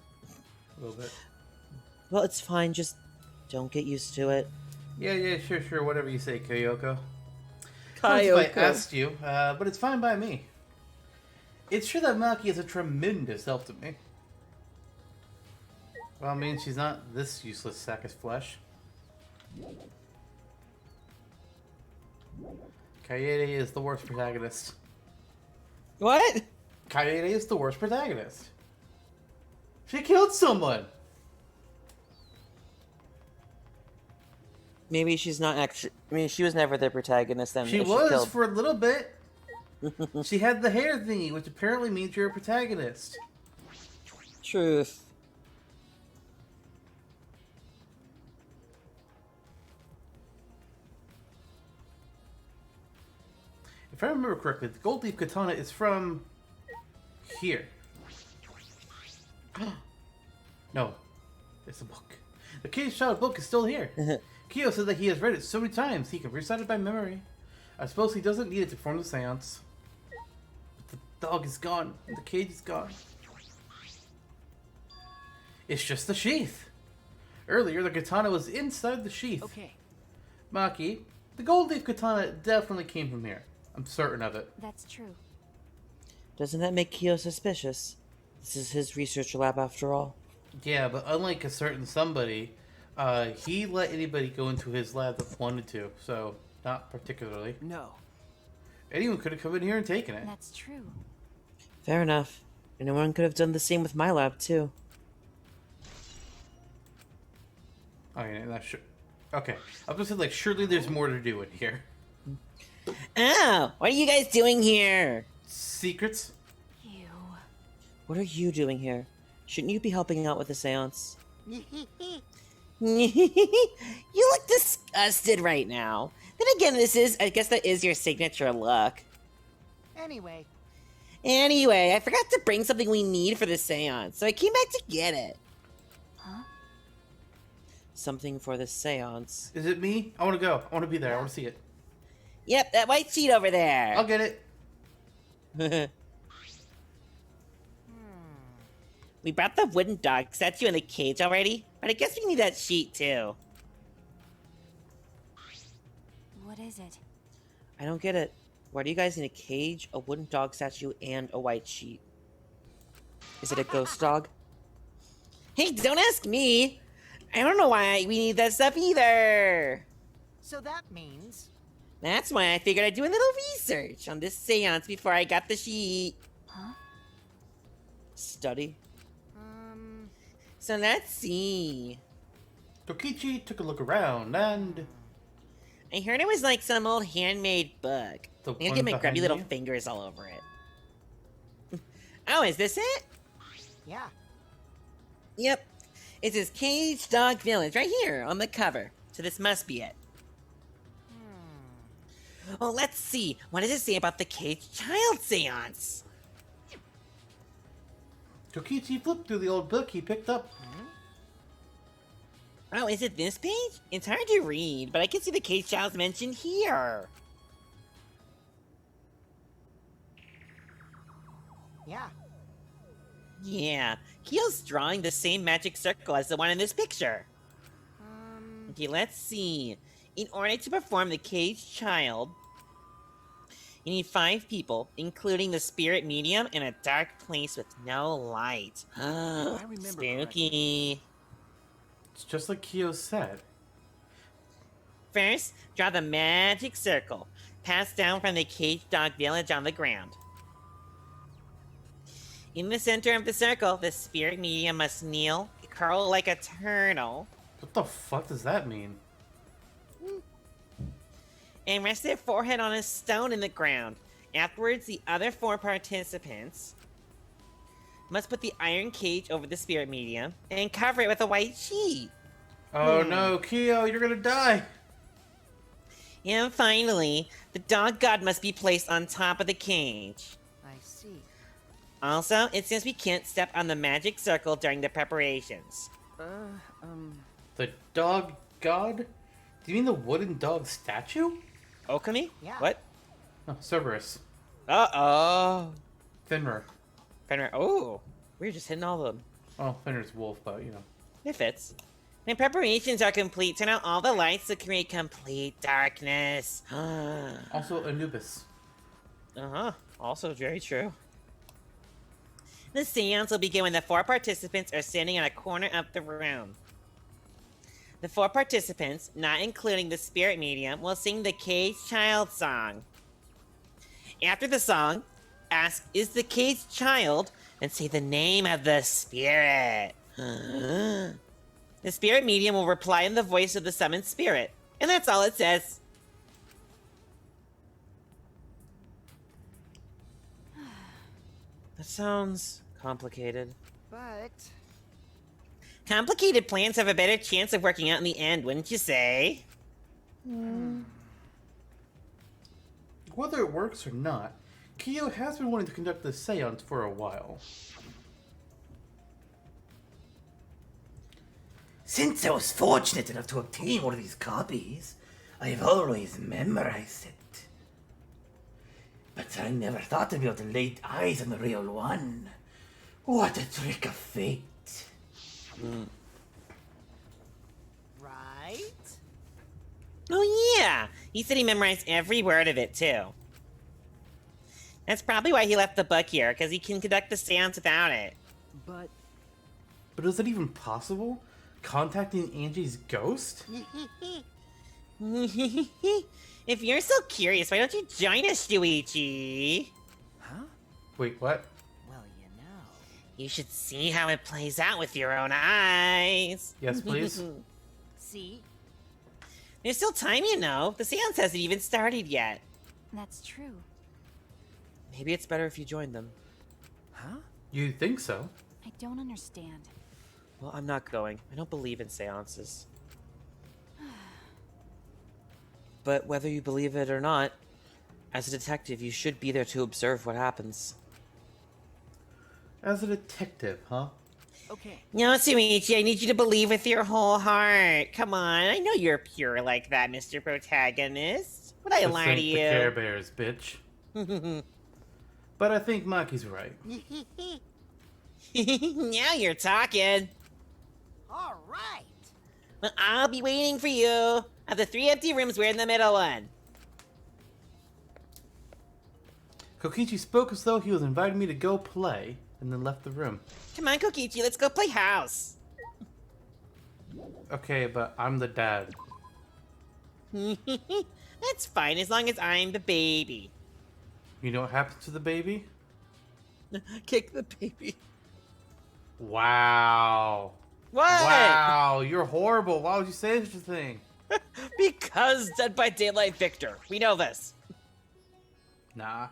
A little bit. Well, it's fine. Just don't get used to it. Yeah, sure, whatever you say, Kyoko. Not as if I asked you, but it's fine by me. It's true that Maki is a tremendous help to me. Well, I mean, she's not this useless sack of flesh. Kaede is the worst protagonist. What? Kaede is the worst protagonist. She killed someone! Maybe she's not actually. I mean, she was never the protagonist then. She if was killed. for a little bit. She had the hair thingy, which apparently means you're a protagonist. Truth. If I remember correctly, the gold leaf katana is from here. No, it's a book. The Cage Child book is still here. Kyo said that he has read it so many times he can recite it by memory. I suppose he doesn't need it to perform the seance. But the dog is gone, and the cage is gone. It's just the sheath. Earlier, the katana was inside the sheath. Okay. Maki, the gold leaf katana definitely came from here. I'm certain of it. That's true. Doesn't that make Kyo suspicious? This is his research lab after all. Yeah, but unlike a certain somebody, he let anybody go into his lab that wanted to, so not particularly. No. Anyone could have come in here and taken it. That's true. Fair enough. Anyone could have done the same with my lab too. I mean, not sure. Okay, I was just saying, like, surely there's more to do in here. Oh, what are you guys doing here? Secrets? You. What are you doing here? Shouldn't you be helping out with the seance? You look disgusted right now. Then again, I guess that is your signature look. Anyway, Anyway, I forgot to bring something we need for the seance, so I came back to get it. Huh? Something for the seance. Is it me? I want to go. I want to be there. I want to see it. Yep, that white sheet over there. I'll get it. We brought the wooden dog statue in the cage already, but I guess we need that sheet too. What is it? I don't get it. Why do you guys need a cage, a wooden dog statue, and a white sheet? Is it a ghost dog? Hey, don't ask me! I don't know why we need that stuff either! so that means... That's why I figured I'd do a little research on this seance before I got the sheet. Huh? Study? So let's see. Tokichi took a look around and... I heard it was like some old handmade book. The I'm gonna one get my behind grubby little you? fingers all over it. Oh, is this it? Yeah. Yep. It says Cage Dog Village right here on the cover. So this must be it. Oh, let's see. What does it say about the Cage Child Seance? Tokichi flipped through the old book he picked up. Oh, is it this page? It's hard to read, but I can see the Cage Child's mentioned here. Yeah. Yeah, Kyo's drawing the same magic circle as the one in this picture. Okay, let's see. In order to perform the caged child, you need 5 people, including the spirit medium in a dark place with no light. I remember Spooky. It's just like Kyo said. First, draw the magic circle. Pass down from the caged dog village on the ground. In the center of the circle, the spirit medium must kneel, curl like a turtle, What the fuck does that mean? and rest their forehead on a stone in the ground. Afterwards, the other 4 participants must put the iron cage over the spirit medium and cover it with a white sheet. Oh no, Kyo, you're gonna die! And finally, the dog god must be placed on top of the cage. I see. Also, it seems we can't step on the magic circle during the preparations. The dog god? Do you mean the wooden dog statue? Okami? Yeah. What? No, Cerberus. Uh-oh. Fenrir. Fenrir. Oh, we're just hitting all of them. Oh, Fenrir's wolf, but you know. It fits. When preparations are complete, turn out all the lights to create complete darkness. Also Anubis. Uh-huh. Also very true. The seance will begin when the 4 participants are standing in a corner of the room. The 4 participants, not including the spirit medium, will sing the caged child song. After the song, ask, "Is the caged child?" and say the name of the spirit. The spirit medium will reply in the voice of the summoned spirit. And that's all it says. That sounds complicated. But Complicated plans have a better chance of working out in the end, wouldn't you say? Whether it works or not, Kyo has been wanting to conduct this seance for a while. Since I was fortunate enough to obtain one of these copies, I have always memorized it. But I never thought to be able to lay eyes on the real one. What a trick of fate. right? Oh yeah! He said he memorized every word of it, too. That's probably why he left the book here, because he can conduct the seance without it. But But is it even possible? Contacting Angie's ghost? If you're so curious, why don't you join us, Shuichi? huh? Wait, what? Well, you know. You should see how it plays out with your own eyes. Yes, please. See? There's still time, you know. The seance hasn't even started yet. That's true. Maybe it's better if you join them. Huh? You think so? I don't understand. Well, I'm not going. I don't believe in seances. But whether you believe it or not, as a detective, you should be there to observe what happens. As a detective, huh? Okay. No, Shuichi, I need you to believe with your whole heart. Come on, I know you're pure like that, Mr. Protagonist. Would I This lie to ain't the Care you? Bears, bitch. But I think Maki's right. Now you're talking. All right. Well, I'll be waiting for you. Of the 3 empty rooms, we're in the middle one. Kokichi spoke as though he was inviting me to go play, and then left the room. Come on, Kokichi, let's go play house. Okay, but I'm the dad. That's fine, as long as I'm the baby. You know what happens to the baby? Kick the baby. Wow. What? Wow, you're horrible. Why would you say such a thing? Because Dead by Daylight Victor. We know this. Nah,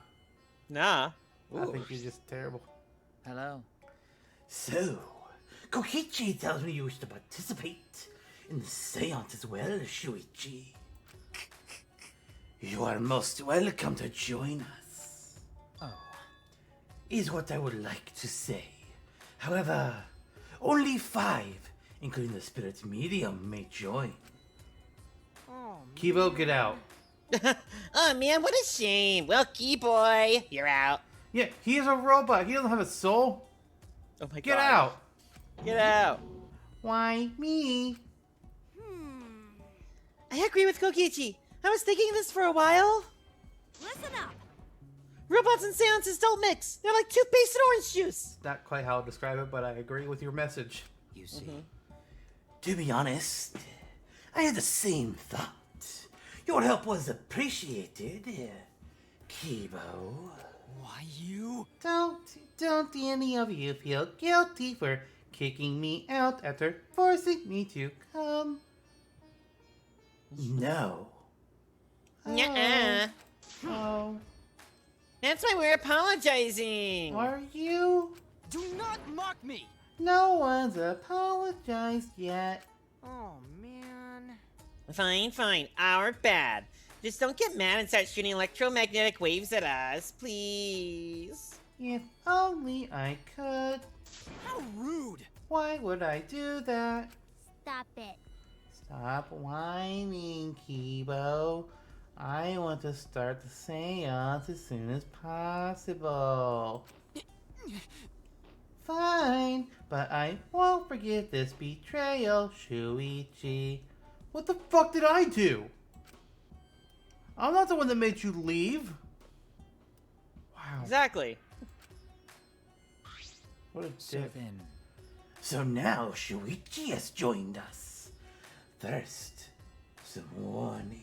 Nah. I Ooh. think you're just terrible. Hello. So, Kokichi tells me you wish to participate in the seance as well, Shuichi. You are most welcome to join us. Oh. Is what I would like to say. However, only 5, including the spirit medium, may join. Oh, Kivo, get out. Oh man, what a shame. Well, Key Boy, you're out. Yeah, he is a robot. He doesn't have a soul. Oh my god. Get out! Get out. Why me? I agree with Kokichi. I was thinking this for a while. Listen up. Robots and seances don't mix. They're like toothpaste and orange juice. Not quite how I'll describe it, but I agree with your message. You see, to be honest, I had the same thought. Your help was appreciated, Kibo. Why you? Don't any of you feel guilty for kicking me out after forcing me to come. No. Nuh-uh. Oh, That's why we're apologizing. are you? Do not mock me! No one's apologized yet. Oh, man. Fine, fine. Our bad. Just don't get mad and start shooting electromagnetic waves at us, please. If only I could. How rude! Why would I do that? Stop it. Stop whining, Kibo. I want to start the seance as soon as possible. Fine, but I won't forgive this betrayal, Shuichi. What the fuck did I do? I'm not the one that made you leave. Wow. Exactly. What a So dick. then, So now Shuichi has joined us. First, some warnings.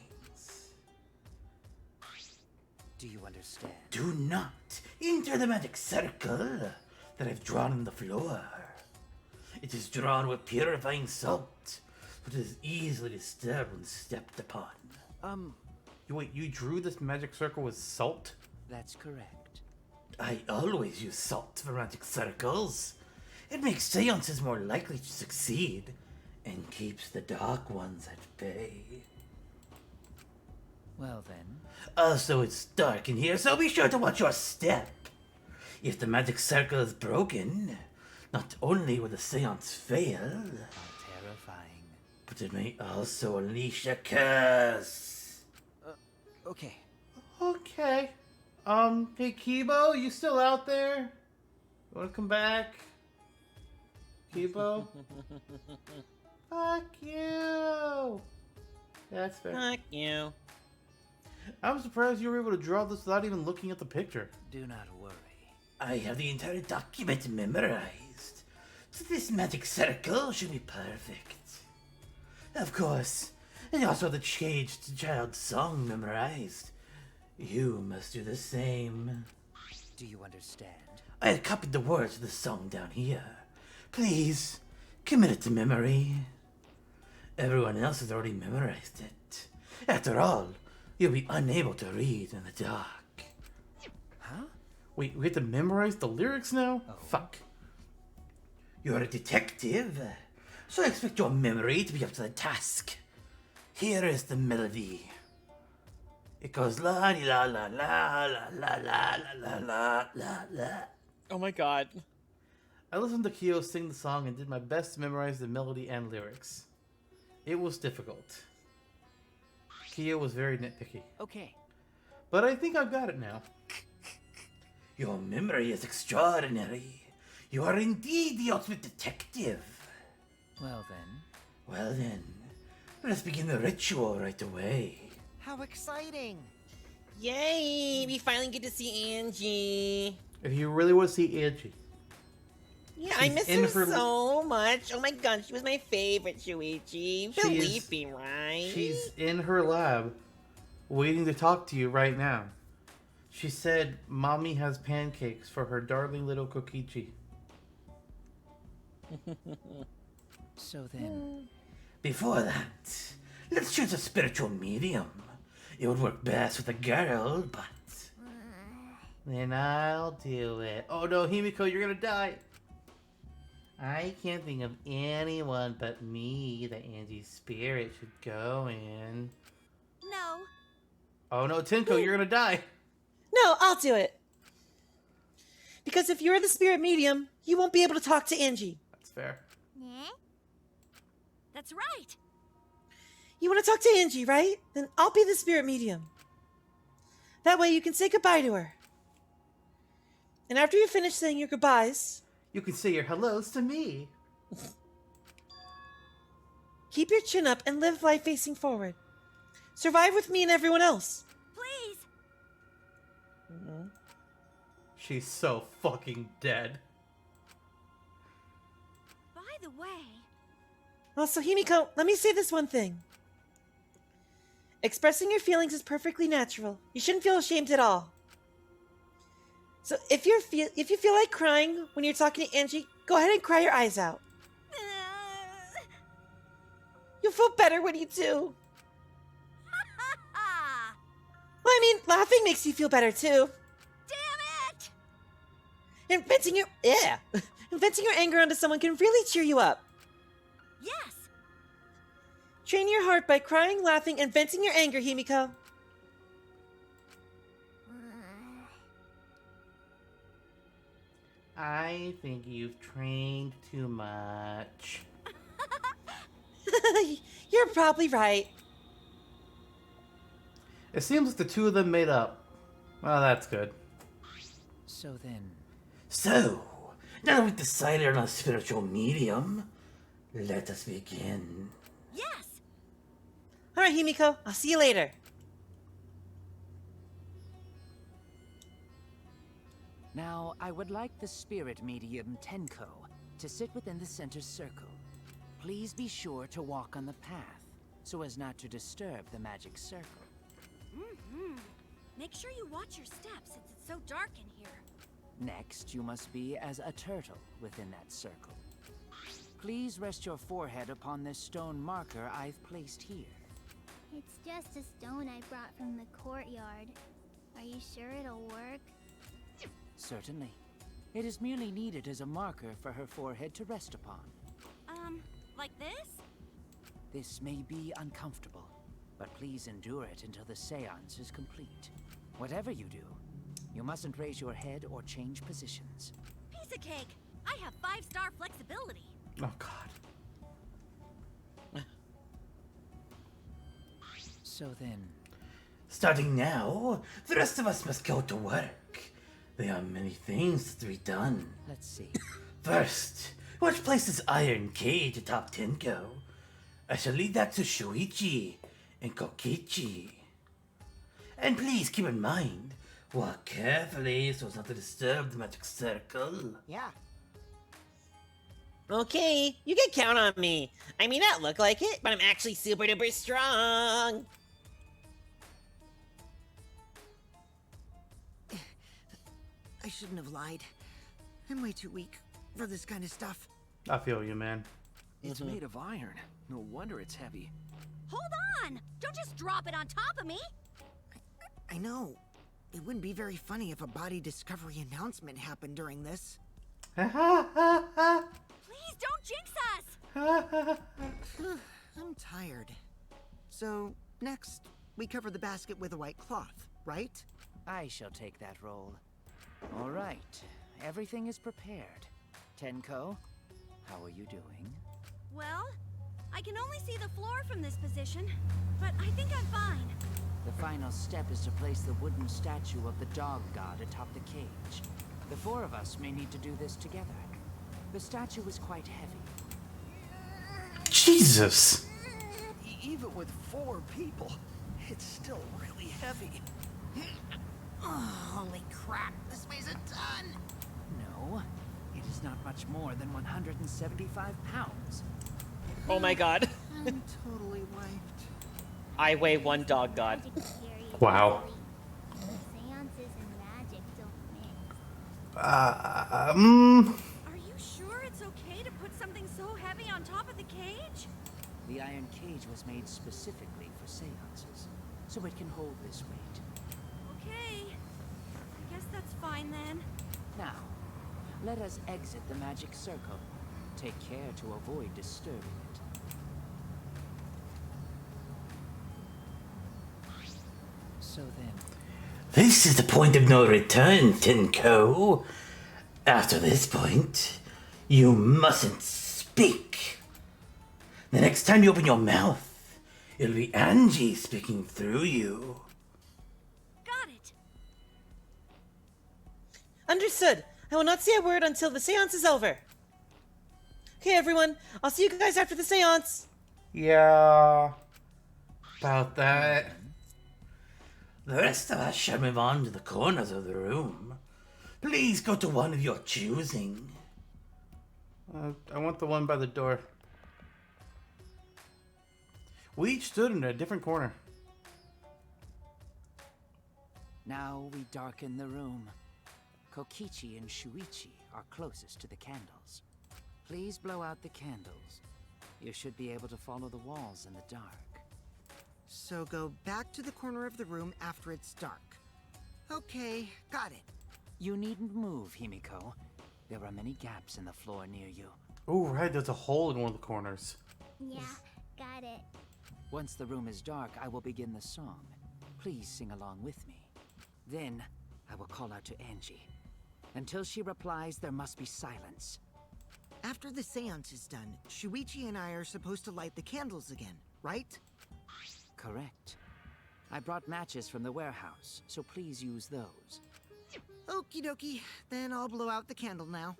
do you understand? Do not enter the magic circle that I've drawn on the floor. It is drawn with purifying salt, but is easily disturbed when stepped upon. Wait, you drew this magic circle with salt? That's correct. I always use salt for magic circles. It makes seances more likely to succeed and keeps the dark ones at bay. Well then, Also, it's dark in here, so be sure to watch your step. If the magic circle is broken, not only will the seance fail, how terrifying. but it may also unleash a curse. Okay. Okay. Hey Kibo, you still out there? You wanna come back? Kibo? Fuck you! That's fair. Fuck you. I'm surprised you were able to draw this without even looking at the picture. Do not worry. I have the entire document memorized, so this magic circle should be perfect. Of course, I also have the Caged Child song memorized. You must do the same. Do you understand? I have copied the words of the song down here. Please, commit it to memory. Everyone else has already memorized it. After all, you'll be unable to read in the dark. Huh? Wait, we have to memorize the lyrics now? Oh. Fuck. You're a detective, so I expect your memory to be up to the task. Here is the melody. It goes la la la la la la la la la la la. Oh my god. I listened to Kyo sing the song and did my best to memorize the melody and lyrics. It was difficult. Kyo was very nitpicky. Okay. But I think I've got it now. Your memory is extraordinary. You are indeed the ultimate detective. Well then. Well then, let us begin the ritual right away. How exciting! Yay! We finally get to see Angie. If you really want to see Angie, Yeah, I She's miss in her her- so much. Oh my god, she was my favorite, Shuichi. You She believe is- me, right? she's in her lab waiting to talk to you right now. She said mommy has pancakes for her darling little Kokichi. So then, Before that, let's choose a spiritual medium. It would work best with a girl, but Then I'll do it. Oh no, Himiko, you're gonna die. I can't think of anyone but me that Angie's spirit should go in. No. Oh no, Tinko, you're gonna die. No, I'll do it. Because if you're the spirit medium, you won't be able to talk to Angie. That's fair. Eh? That's right. You want to talk to Angie, right? Then I'll be the spirit medium. That way you can say goodbye to her. And after you finish saying your goodbyes, You can say your hellos to me. Keep your chin up and live life facing forward. Survive with me and everyone else. Please. She's so fucking dead. By the way, Also, Himiko, let me say this one thing. Expressing your feelings is perfectly natural. You shouldn't feel ashamed at all. So if you feel like crying when you're talking to Angie, go ahead and cry your eyes out. You'll feel better when you do. ah, Well, I mean, laughing makes you feel better too. damn it! And venting your venting your anger onto someone can really cheer you up. Yes. Train your heart by crying, laughing, and venting your anger, Himiko. I think you've trained too much. You're probably right. It seems like the two of them made up. Well, that's good. So then, So, now that we've decided on a spiritual medium, let us begin. Yes. All right, Himiko. I'll see you later. now I would like the spirit medium Tenko to sit within the center circle. Please be sure to walk on the path, so as not to disturb the magic circle. Make sure you watch your steps since it's so dark in here. Next, you must be as a turtle within that circle. Please rest your forehead upon this stone marker I've placed here. It's just a stone I brought from the courtyard. Are you sure it'll work? Certainly. It is merely needed as a marker for her forehead to rest upon. Like this? This may be uncomfortable, but please endure it until the seance is complete. Whatever you do, you mustn't raise your head or change positions. Piece of cake. I have 5-star flexibility. Oh god. So then, Starting now, the rest of us must go to work. There are many things to be done. let's see. First, which places Iron Cage atop Tenko? I shall leave that to Shuichi and Kokichi. And please keep in mind, walk carefully so as not to disturb the magic circle. Yeah. Okay, you can count on me. I may not look like it, but I'm actually super duper strong. I shouldn't have lied. I'm way too weak for this kind of stuff. I feel you, man. It's made of iron. No wonder it's heavy. Hold on! Don't just drop it on top of me! I know. It wouldn't be very funny if a body discovery announcement happened during this. Please don't jinx us! I'm tired. So, next, we cover the basket with a white cloth, right? I shall take that role. All right. Everything is prepared. Tenko, how are you doing? Well, I can only see the floor from this position, but I think I'm fine. The final step is to place the wooden statue of the dog god atop the cage. The four of us may need to do this together. The statue is quite heavy. Jesus! Even with 4 people, it's still really heavy. Oh, holy crap, this weighs a ton! No, it is not much more than 175 pounds. Oh my god. I'm totally wiped. I weigh 1 dog god. Magic is scary. Wow. Seances and magic don't mix. Are you sure it's okay to put something so heavy on top of the cage? The iron cage was made specifically for seances, so it can hold this weight. Okay. I guess that's fine then. Now, let us exit the magic circle. Take care to avoid disturbing it. So then, This is the point of no return, Tenko. After this point, you mustn't speak. The next time you open your mouth, it'll be Angie speaking through you. Got it. Understood. I will not say a word until the seance is over. Okay, everyone. I'll see you guys after the seance. Yeah. About that. The rest of us shall move on to the corners of the room. Please go to one of your choosing. I want the one by the door. We each stood in a different corner. Now we darken the room. Kokichi and Shuichi are closest to the candles. Please blow out the candles. You should be able to follow the walls in the dark. So go back to the corner of the room after it's dark. Okay, got it. You needn't move, Himiko. There are many gaps in the floor near you. Oh, right, there's a hole in one of the corners. Yeah, got it. Once the room is dark, I will begin the song. Please sing along with me. Then, I will call out to Angie. Until she replies, there must be silence. After the seance is done, Shuichi and I are supposed to light the candles again, right? Correct. I brought matches from the warehouse, so please use those. Okie dokie, then I'll blow out the candle now.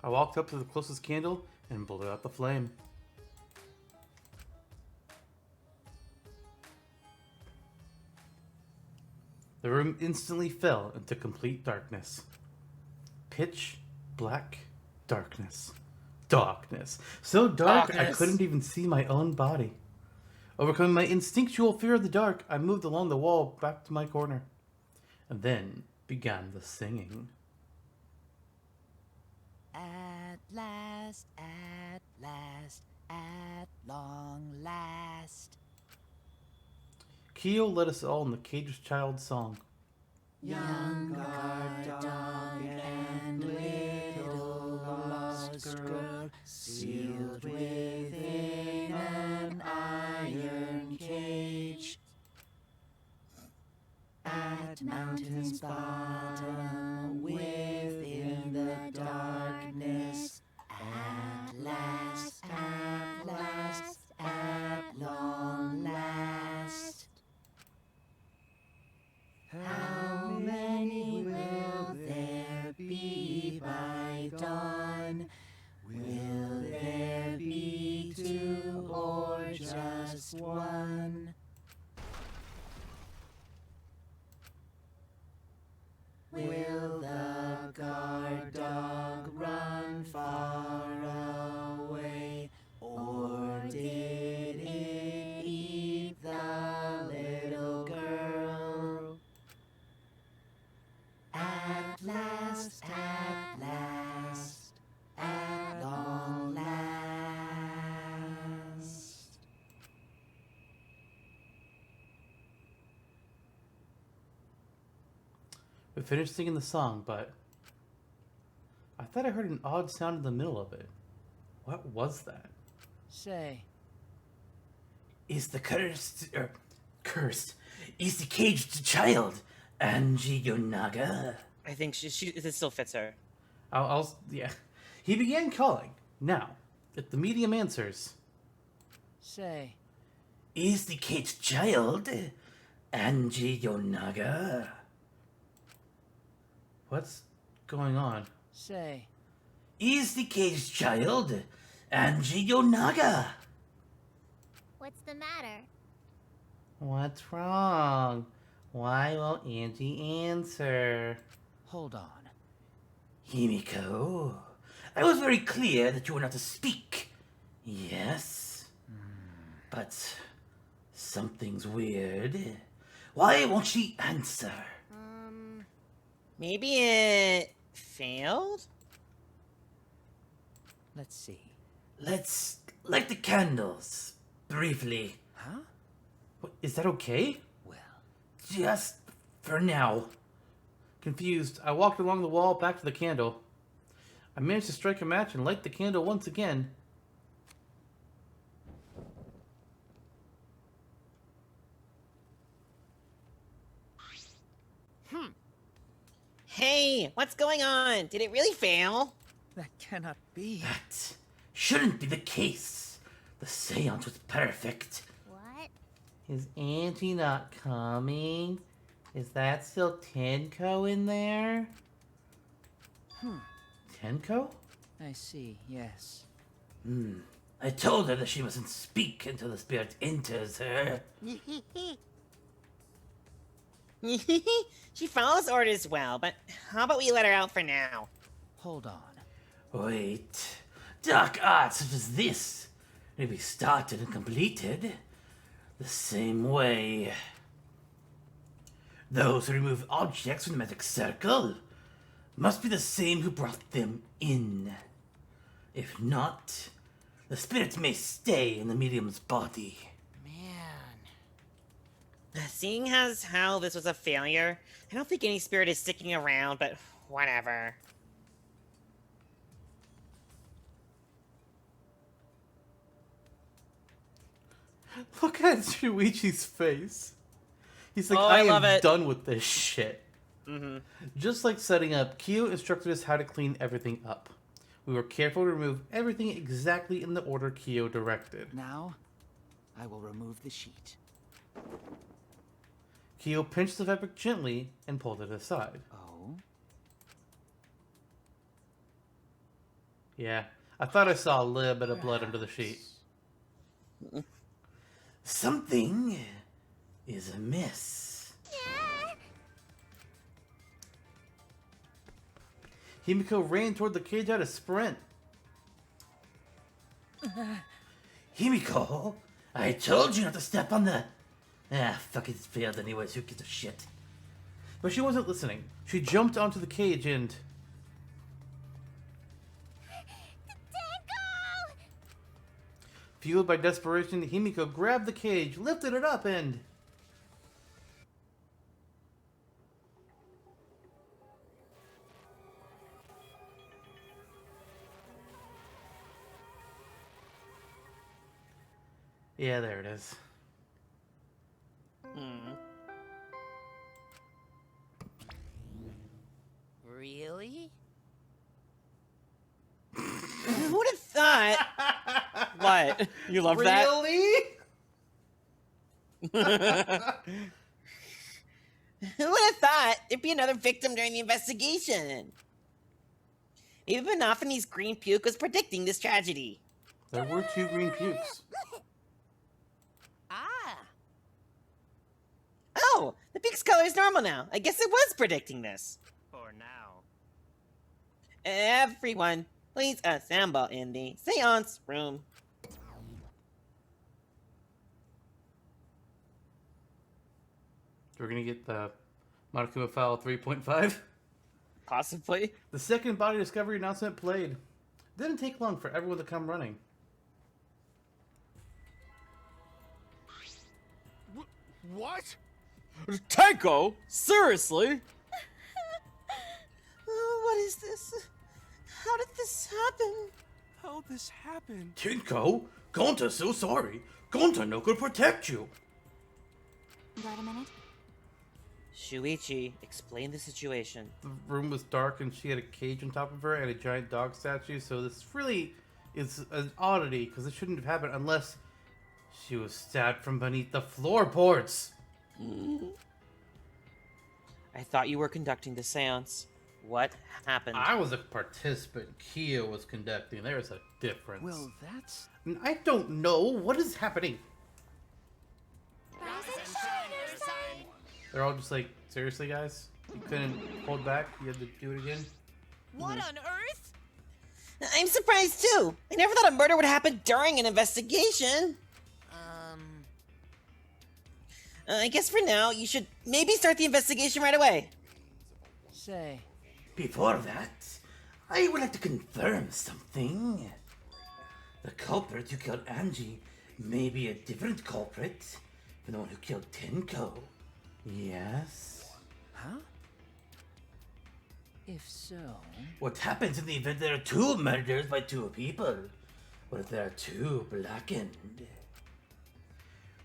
I walked up to the closest candle and blew out the flame. The room instantly fell into complete darkness. Pitch black darkness. Darkness. So dark I couldn't even see my own body. Overcoming my instinctual fear of the dark, I moved along the wall back to my corner. And then began the singing. At last, at long last. Kyo led us all in the Caged Child song. Young guard dog and little lost girl, sealed within an iron cage. At mountain's bottom, within the darkness, at last, at long last. How many will there be by dawn? Will there be two or just one? Will the guard dog run far away, or did it eat the little girl? At last, at long last. We finished singing the song, but I thought I heard an odd sound in the middle of it. What was that? Say, Is the cursed, is the caged child Angie Yonaga? I think it still fits her. Yeah. He began calling. Now, if the medium answers, say. Is the caged child Angie Yonaga? what's going on? Say. Is the caged child Angie Yonaga? What's the matter? What's wrong? Why won't Angie answer? Hold on. Himiko, I was very clear that you were not to speak. Yes? But something's weird. Why won't she answer? Maybe it failed? Let's see. Let's light the candles. Briefly. Huh? Is that okay? Well, Just for now. Confused, I walked along the wall back to the candle. I managed to strike a match and light the candle once again. Hey, what's going on? Did it really fail? that cannot be. That shouldn't be the case. The seance was perfect. What? Is Angie not coming? Is that still Tenko in there? Tenko? I see, yes. I told her that she mustn't speak until the spirit enters her. She follows orders well, but how about we let her out for now? Hold on. Wait. Dark arts such as this may be started and completed the same way. Those who remove objects from the magic circle must be the same who brought them in. If not, the spirit may stay in the medium's body. Seeing as how this was a failure, I don't think any spirit is sticking around, but whatever. Look at Shuichi's face. He's like, Oh, I love am it. done with this shit. Mm-hmm. Just like setting up, Kyo instructed us how to clean everything up. We were careful to remove everything exactly in the order Kyo directed. Now, I will remove the sheet. Kyo pinched the fabric gently and pulled it aside. Oh? Yeah, I thought I saw a little bit of blood under the sheet. Something is amiss. Himiko ran toward the cage at a sprint. Himiko, I told you not to step on the... fuck it, it's failed anyways, who gives a shit? But she wasn't listening. She jumped onto the cage and... Fueled by desperation, Himiko grabbed the cage, lifted it up, and... Yeah, there it is. Really? Who would have thought? What? You love that? Really? Who would have thought there'd be another victim during the investigation? Maybe Benophanie's green puke was predicting this tragedy. There were 2 green pukes. Oh, the puke's color is normal now. I guess it was predicting this. For now. Everyone, please assemble in the seance room. We're gonna get the Monokuma File 3.5. Possibly. The second body discovery announcement played. Didn't take long for everyone to come running. What? Tenko? Seriously? Oh, what is this? How did this happen? How this happened? Tinko, Gonta's so sorry. Gonta no could protect you. Got a minute? Shuichi, explain the situation. The room was dark and she had a cage on top of her and a giant dog statue, so this really is an oddity because it shouldn't have happened unless she was stabbed from beneath the floorboards. I thought you were conducting the seance. What happened? I was a participant. Kyo was conducting. There's a difference. Well, that's... And I don't know what is happening. They're all just like, seriously, guys? You couldn't hold back? You had to do it again? What on earth? I'm surprised too. I never thought a murder would happen during an investigation. I guess for now, you should maybe start the investigation right away. Say, Before that, I would like to confirm something. The culprit who killed Angie may be a different culprit from the one who killed Tenko. Yes? huh? If so... What happens in the event there are 2 murders by 2 people? What if there are 2 blackened?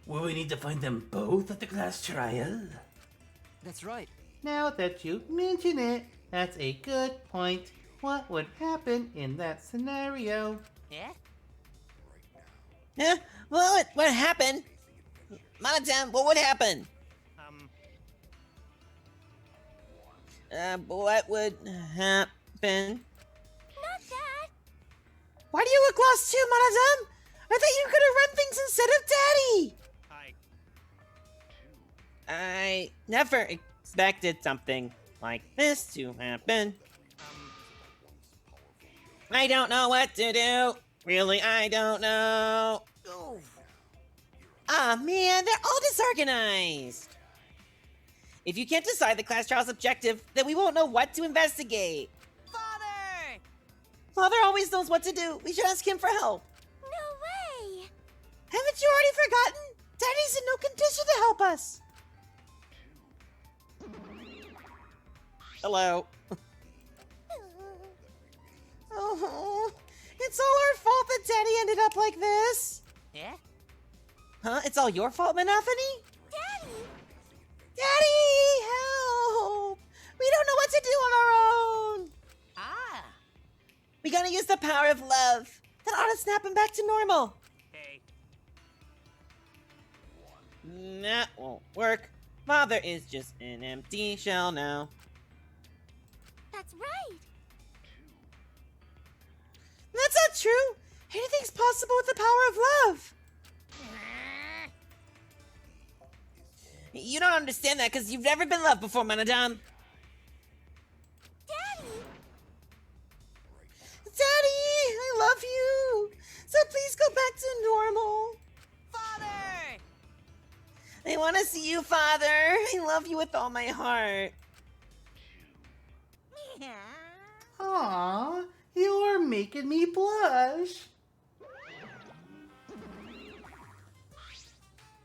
Will we need to find them both at the class trial? That's right. Now that you mention it, that's a good point. What would happen in that scenario? Yeah? Well, what happened Monodam, what would happen? What would happen? Not that. Why do you look lost too, Monodam? I thought you could have run things instead of Daddy! I never expected something like this to happen. I don't know what to do. Really, I don't know. Ah, man, they're all disorganized. If you can't decide the class trial's objective, then we won't know what to investigate. Father! Father always knows what to do. We should ask him for help. No way. Haven't you already forgotten? Daddy's in no condition to help us! Hello. Oh, it's all our fault that Daddy ended up like this! Yeah? Huh? It's all your fault, Menophony? Daddy. Daddy, help! We don't know what to do on our own! Ah! We gotta use the power of love. That ought to snap him back to normal. Hey. That won't work. Father is just an empty shell now. That's right. That's not true! Anything's possible with the power of love! You don't understand that because you've never been loved before, Monodam. Daddy. Daddy, I love you! So please go back to normal. Father! I want to see you, Father. I love you with all my heart. Aw, you're making me blush.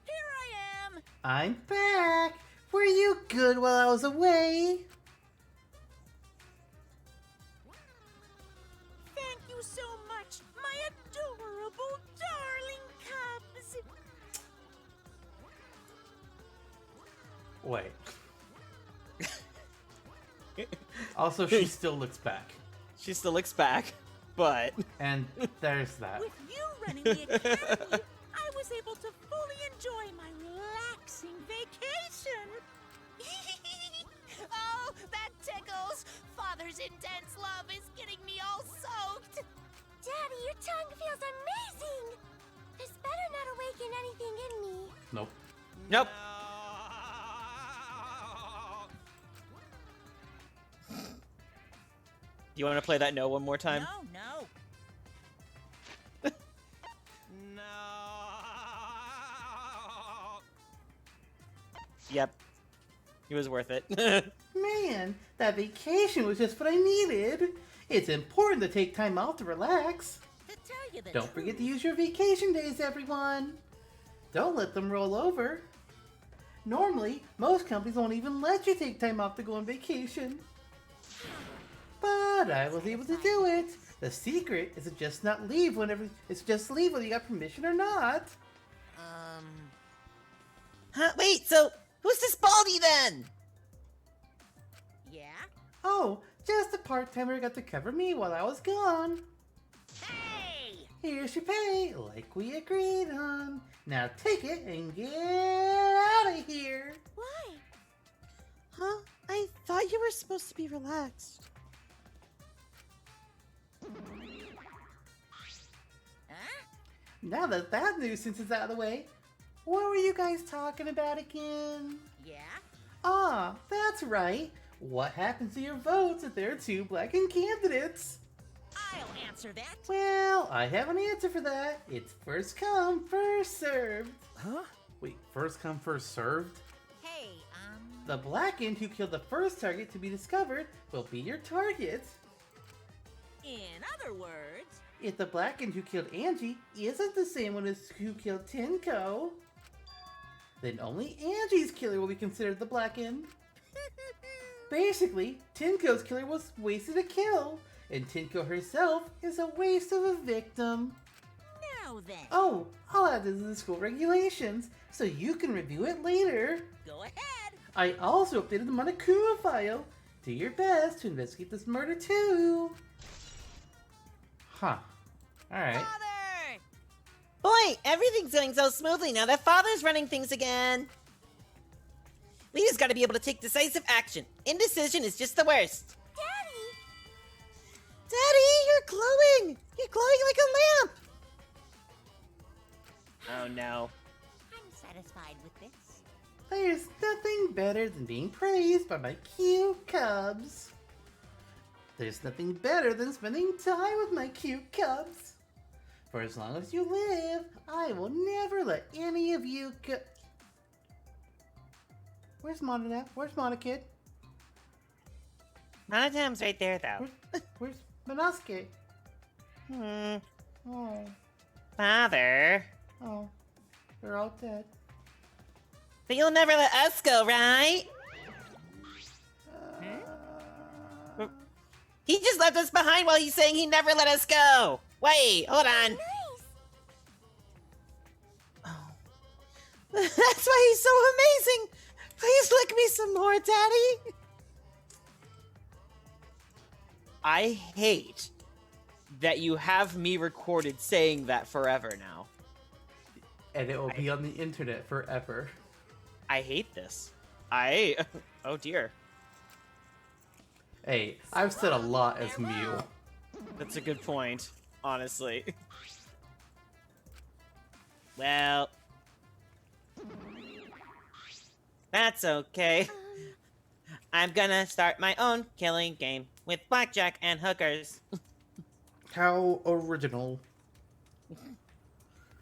Here I am! I'm back. Were you good while I was away? Thank you so much, my adorable darling cubs! Wait. Also, she still looks back. She still looks back, but... And there's that. With you running the academy, I was able to fully enjoy my relaxing vacation! Oh, that tickles! Father's intense love is getting me all soaked! Daddy, your tongue feels amazing. This better not awaken anything in me. Nope. Nope. You want to play that no one more time? No. No. Yep. It was worth it. Man, that vacation was just what I needed. It's important to take time off to relax. To tell you the Don't forget to use your vacation days, everyone. Don't let them roll over. Normally, most companies won't even let you take time off to go on vacation. But I was able to do it. The secret is to just not leave whenever it's just leave whether you got permission or not. Huh? Wait, so who's this Baldy then? Yeah? Oh, just a part-timer who got to cover me while I was gone. Hey! Here's your pay, like we agreed on. Now take it and get out of here. Why? Huh? I thought you were supposed to be relaxed. Huh? Now that that nuisance is out of the way, what were you guys talking about again? Yeah? Ah, that's right. What happens to your votes if there are two blackened candidates? I'll answer that. Well, I have an answer for that. It's first come, first served. Huh? Wait, first come, first served? Hey, The blackened who killed the first target to be discovered will be your target. in other words, If the blackened who killed Angie isn't the same one as who killed Tinko, then only Angie's killer will be considered the blackened. Basically, Tinko's killer was wasted a kill, and Tinko herself is a waste of a victim. now then, Oh, I'll add this to the school regulations, so you can review it later. go ahead. I also updated the Monokuma file. Do your best to investigate this murder too. Huh. Alright. Father! point? Everything's going so smoothly now that Father's running things again. We just gotta be able to take decisive action. Indecision is just the worst. Daddy! Daddy, you're glowing! You're glowing like a lamp! Oh no. I'm satisfied with this. There's nothing better than being praised by my cute cubs. There's nothing better than spending time with my cute cubs. For as long as you live, I will never let any of you go. Where's Mona now? Where's Mona, kid? Monotam's right there, though. Where's Minosuke? Oh, Father. oh, they're all dead. But you'll never let us go, right? He just left us behind while he's saying he never let us go. Wait, hold on. Nice! That's why he's so amazing. Please lick me some more, Daddy. I hate that you have me recorded saying that forever now. And it will be on the internet forever. I hate this. Oh dear. Hey, I've said a lot as Mew. That's a good point, honestly. Well, that's okay. I'm gonna start my own killing game with blackjack and hookers. How original.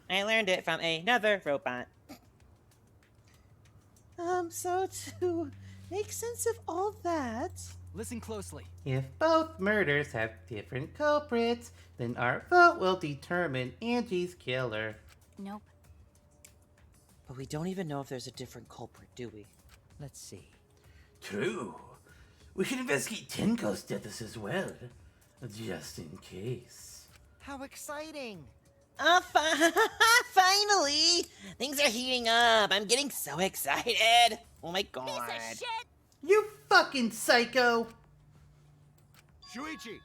I learned it from another robot. So to make sense of all that... Listen closely. If both murders have different culprits, then our vote will determine Angie's killer. Nope. But we don't even know if there's a different culprit, do we? Let's see. True. We should investigate Tenko's deaths as well, just in case. How exciting! Finally! Things are heating up. I'm getting so excited. Oh my god. Piece of shit! You fucking psycho! Shuichi!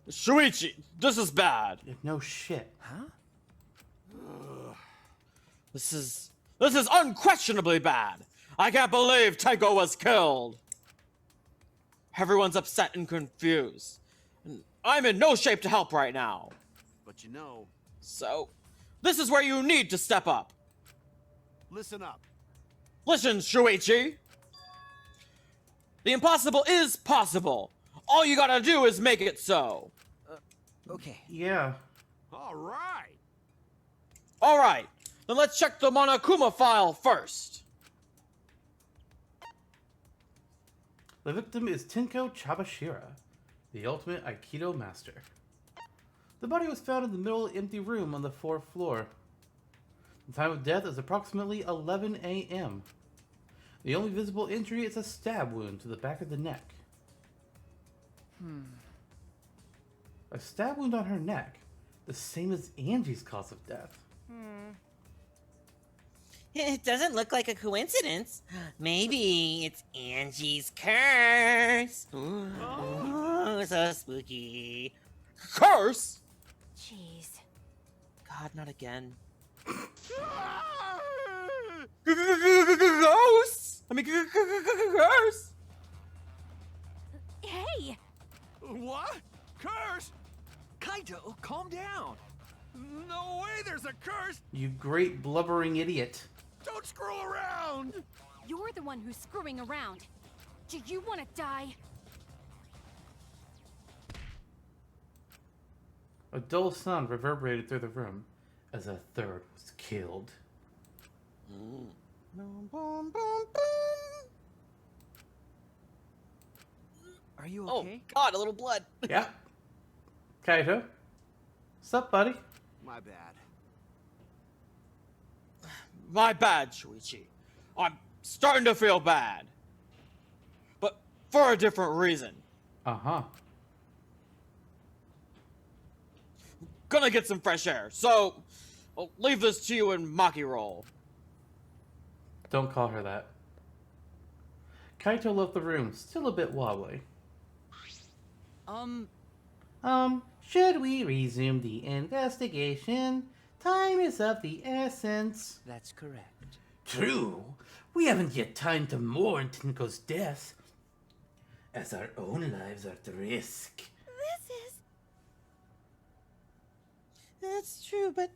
Shuichi, this is bad. No shit. Huh? This is unquestionably bad. I can't believe Tenko was killed. Everyone's upset and confused. And I'm in no shape to help right now. But you know, So, this is where you need to step up. listen up. Listen, Shuichi. The impossible is possible. All you gotta do is make it so. Okay. Yeah. All right. Alright, then let's check the Monokuma file first. The victim is Tenko Chabashira, the ultimate Aikido master. The body was found in the middle of the empty room on the 4th floor. The time of death is approximately 11 a.m. The only visible injury is a stab wound to the back of the neck. A stab wound on her neck, the same as Angie's cause of death. It doesn't look like a coincidence. Maybe it's Angie's curse. Ooh, so spooky. Curse? Jeez. God, not again. Ghosts? I mean, curse? Hey! What? Curse? Kaito, calm down. No way there's a curse. You great blubbering idiot. Don't screw around. You're the one who's screwing around. Do you want to die? A dull sound reverberated through the room as a third was killed. Are you Oh, okay? God, a little blood. Yeah. Kaito. Sup, buddy? My bad. My bad, Shuichi. I'm starting to feel bad. But for a different reason. Uh-huh. Gonna get some fresh air, so I'll leave this to you in Maki roll. Don't call her that. Kaito left the room, still a bit wobbly. Should we resume the investigation? Time is of the essence. That's correct. True. We haven't yet time to mourn Tinko's death, as our own lives are at risk. This is... That's true, but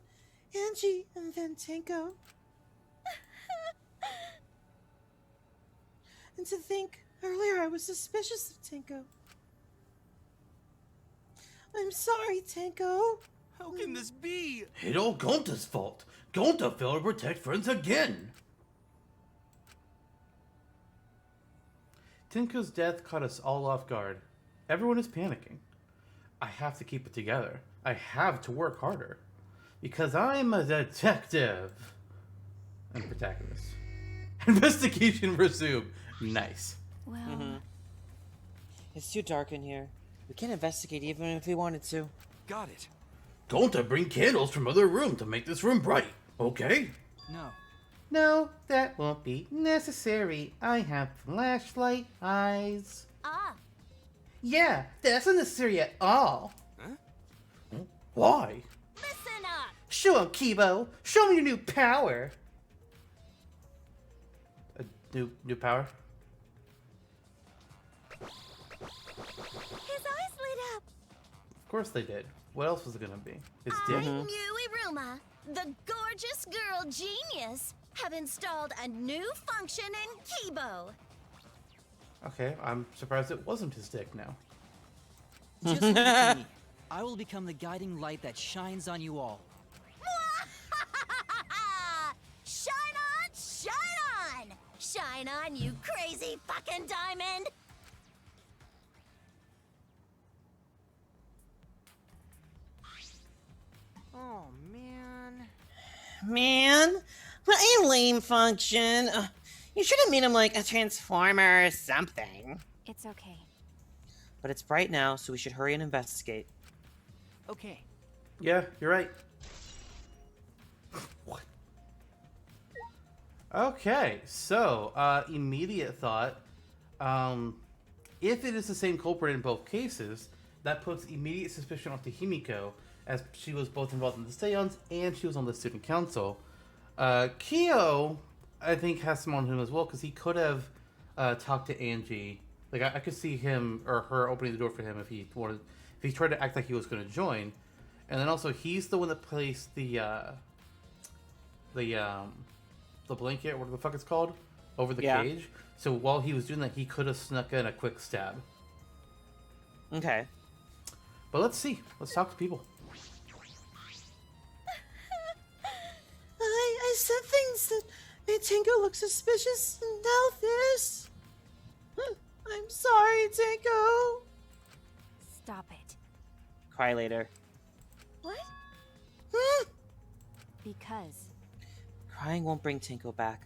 Angie and then Tinko. And to think, earlier I was suspicious of Tinko. I'm sorry, Tinko. How can this be? It all Gonta's fault. Gonta failed to protect friends again. Tinko's death caught us all off guard. Everyone is panicking. I have to keep it together. I have to work harder. Because I'm a detective. And protagonist. Investigation resumed. Nice. Well... It's too dark in here. We can't investigate even if we wanted to. Got it. Gonta bring candles from other room to make this room bright, okay? No. No, that won't be necessary. I have flashlight eyes. Ah, Yeah, that's not necessary at all. Huh? Why? listen up! Show him, Kibo. Show me your new power. New power? His eyes lit up! Of course they did. What else was it gonna be? His I, dick? Muiruma, the gorgeous girl genius, have installed a new function in Kibo. Okay, I'm surprised it wasn't his dick now. Just leave it to me. I will become the guiding light that shines on you all. Shine on, shine on! Shine on, you crazy fucking diamond! Oh, man. Man, what a lame function. You should have made him like a transformer or something. It's okay. But it's bright now, so we should hurry and investigate. Okay. Yeah, you're right. What? Okay, so, immediate thought. If it is the same culprit in both cases, that puts immediate suspicion onto Himiko, as she was both involved in the seance and she was on the student council. Kyo, I think, has some on him as well, because he could have talked to Angie. Like, I could see him or her opening the door for him if he wanted, if he tried to act like he was going to join. And then also, he's the one that placed the blanket, what the fuck it's called, over the cage. So while he was doing that, he could have snuck in a quick stab. Okay. But let's see. Let's talk to people. I said things that made Tinko look suspicious, and now this. I'm sorry, Tinko. Stop it. Cry later. What? Because... Crying won't bring Tinko back.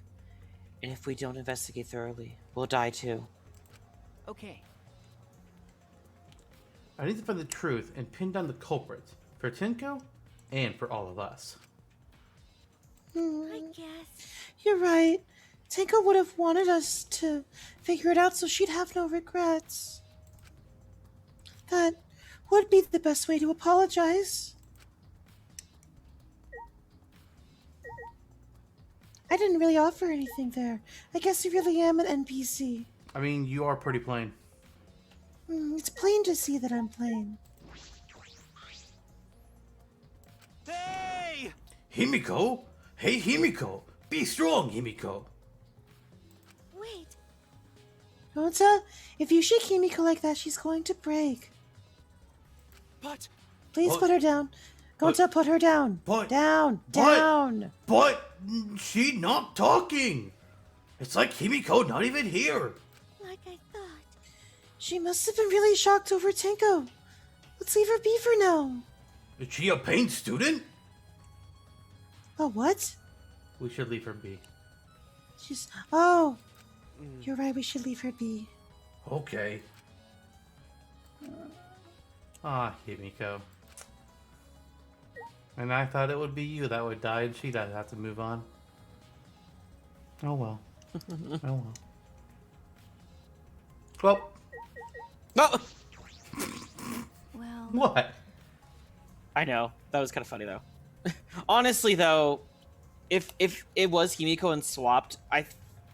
And if we don't investigate thoroughly, we'll die too. Okay. I need to find the truth and pin down the culprit for Tinko and for all of us. I guess... You're right. Tinko would have wanted us to figure it out so she'd have no regrets. That would be the best way to apologize. I didn't really offer anything there. I guess I really am an NPC. I mean, you are pretty plain. It's plain to see that I'm plain. Hey! Himiko? Hey, Himiko! Be strong, Himiko! Wait. Gonta, if you shake Himiko like that, she's going to break. But... Please What? put her down. Gonta, put her down. But- Down. but- Down. But she not talking! It's like Himiko not even here! Like I thought. She must have been really shocked over Tinko. Let's leave her be for now. Is she a pain student? Oh, what? We should leave her be. She's... Oh. You're right, we should leave her be. Okay. Ah, Himiko. And I thought it would be you that would die and she'd have to move on. Oh well. Oh well. Well, Oh! Well... what? I know. That was kind of funny, though. Honestly, though, if it was Himiko and swapped, I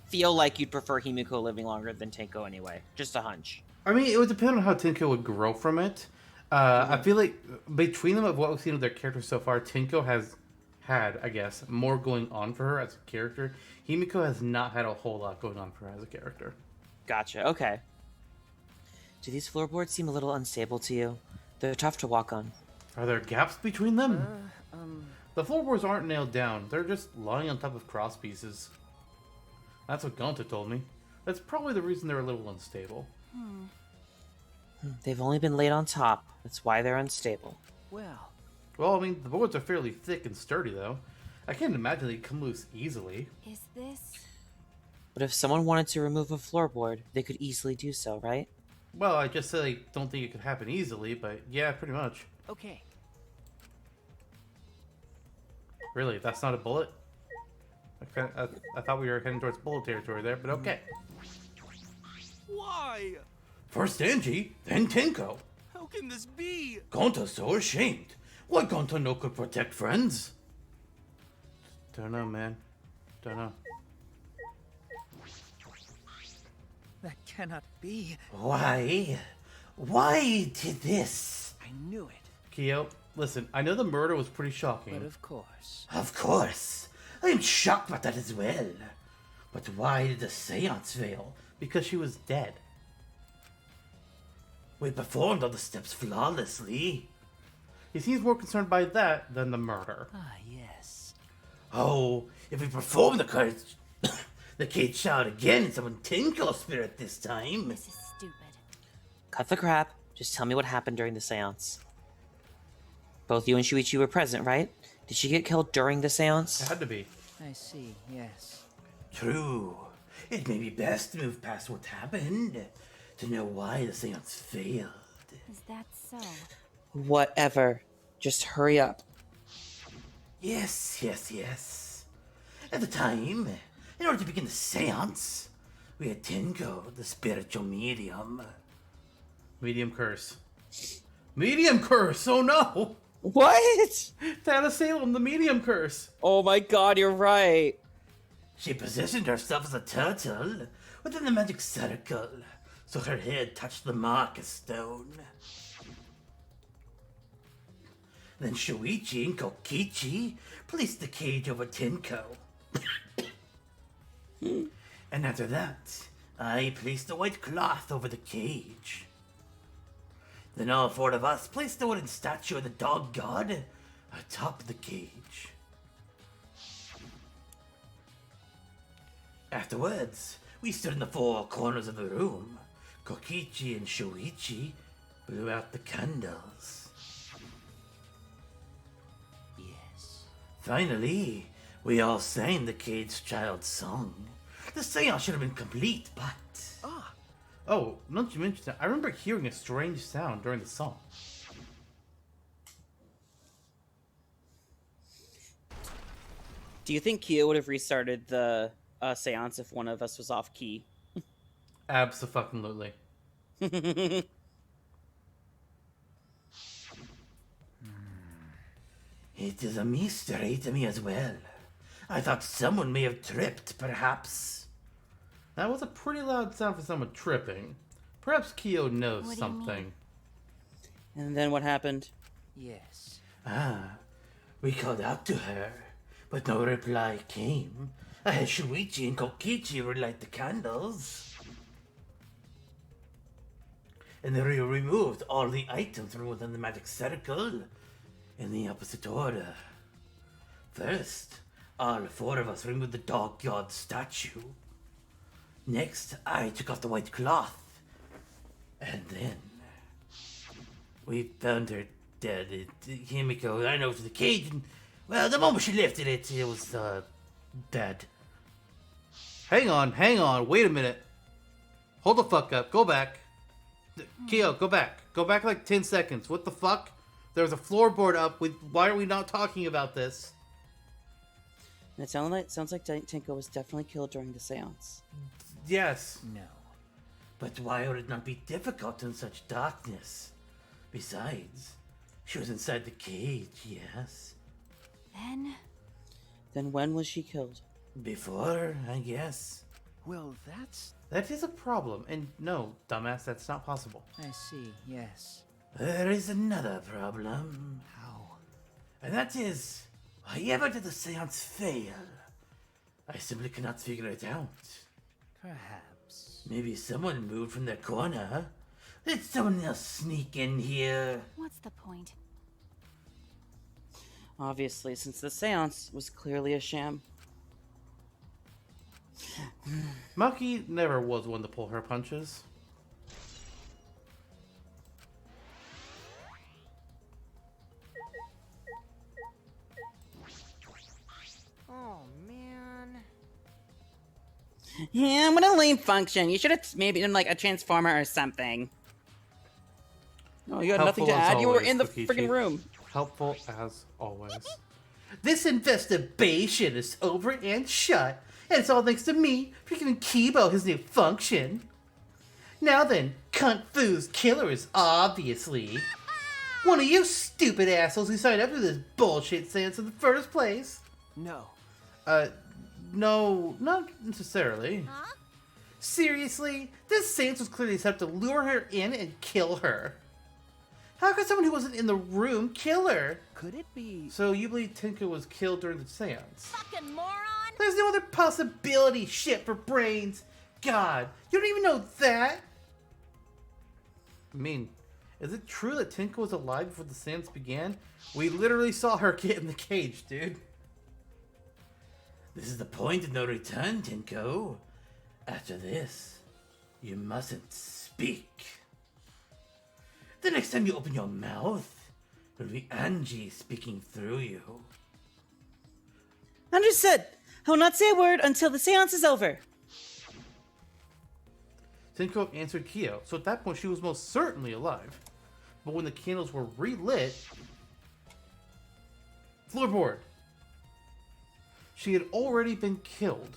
feel like you'd prefer Himiko living longer than Tenko anyway. Just a hunch. I mean, it would depend on how Tinko would grow from it. I feel like between them of what we've seen of their characters so far, Tinko has had, I guess, more going on for her as a character. Himiko has not had a whole lot going on for her as a character. Gotcha. Okay. Do these floorboards seem a little unstable to you? They're tough to walk on. Are there gaps between them? The floorboards aren't nailed down. They're just lying on top of cross pieces. That's what Gonta told me. That's probably the reason they're a little unstable. They've only been laid on top. That's why they're unstable. Well, Well, I mean, the boards are fairly thick and sturdy, though. I can't imagine they'd come loose easily. Is this... But if someone wanted to remove a floorboard, they could easily do so, right? Well, I just said I don't think it could happen easily, but yeah, pretty much. okay. Really, that's not a bullet? I thought we were heading towards bullet territory there, but okay. Why? First Angie, then Tinko. How can this be? Gonta's so ashamed. Why Gonta no could protect friends? Don't know, man. Don't know. That cannot be. Why? Why did this? I knew it. Kyo, listen, I know the murder was pretty shocking. But of course. Of course. I am shocked by that as well. But why did the seance fail? Because she was dead. We performed all the steps flawlessly. He seems more concerned by that than the murder. Ah, yes. Oh, if we perform the cage, the cage shot again, summon Tinko spirit this time. This is stupid. Cut the crap. Just tell me what happened during the seance. Both you and Shuichi were present, right? Did she get killed during the It seance? had to be. I see, yes. True. It may be best to move past what happened, to know why the seance failed. Is that so? Whatever. Just hurry up. Yes. At the time, in order to begin the seance, we had Tinko, the spiritual medium. Medium curse. Medium curse! Oh no! What? Tana Salem, the medium curse! Oh my god, you're right. She positioned herself as a turtle within the magic circle, so her head touched the mark as stone. Then Shuichi and Kokichi placed the cage over Tinko. And after that, I placed a white cloth over the cage. Then all four of us placed the wooden statue of the dog god atop the cage. Afterwards, we stood in the four corners of the room. Kokichi and Shuichi blew out the candles. Yes. Finally, we all sang the caged child's song. The seance should have been complete, but... Oh, not to mention that, I remember hearing a strange sound during the song. Do you think Kia would have restarted the seance if one of us was off key? Abso-fucking-lutely. It is a mystery to me as well. I thought someone may have tripped, perhaps. That was a pretty loud sound for someone tripping. Perhaps Kyo knows What do you mean? something. And then what happened? Yes. We called out to her, but no reply came. I had Shuichi and Kokichi relight the candles. And they removed all the items from within the magic circle in the opposite order. First, all four of us removed the dog god statue. Next, I took off the white cloth. And then we found her dead. Himiko ran over to the cage and, well, the moment she lifted it, it was, dead. Hang on, wait a minute. Hold the fuck up, go back. Kyo, go back. Go back like 10 seconds. What the fuck? There's a floorboard up. Why are we not talking about this? It sounds like Tinko was definitely killed during the seance. Yes. No. But why would it not be difficult in such darkness? Besides, she was inside the cage, yes. Then when was she killed? Before, I guess. Well, that's... That is a problem. And no, dumbass, that's not possible. I see, yes. There is another problem. How? And that is, why ever did the seance fail? I simply cannot figure it out. Perhaps. Maybe someone moved from their corner. Did someone else sneak in here? What's the point? Obviously, since the seance was clearly a sham. Maki never was one to pull her punches. Oh, man. Yeah, what a lame function. You should have maybe done like a transformer or something. No, you had nothing to Helpful as add. You were always, in the Kokichi. freaking room. Helpful as always. This investigation is over and shut, and it's all thanks to me for giving Kibo his new function. Now then, Cunt Fu's killer is obviously one of you stupid assholes who signed up for this bullshit seance in the first place. No. No, not necessarily. Huh? Seriously, this seance was clearly set up to lure her in and kill her. How could someone who wasn't in the room kill her? Could it be... So you believe Tinka was killed during the seance? Fucking moron! There's no other possibility, shit for brains. God, you don't even know that? I mean, is it true that Tinka was alive before the seance began? We literally saw her get in the cage, dude. This is the point of no return, Tinko. After this, you mustn't speak. The next time you open your mouth, it'll be Angie speaking through you. Understood. I will not say a word until the seance is over. Tinko answered Kyo, so at that point she was most certainly alive. But when the candles were relit, floorboard, she had already been killed.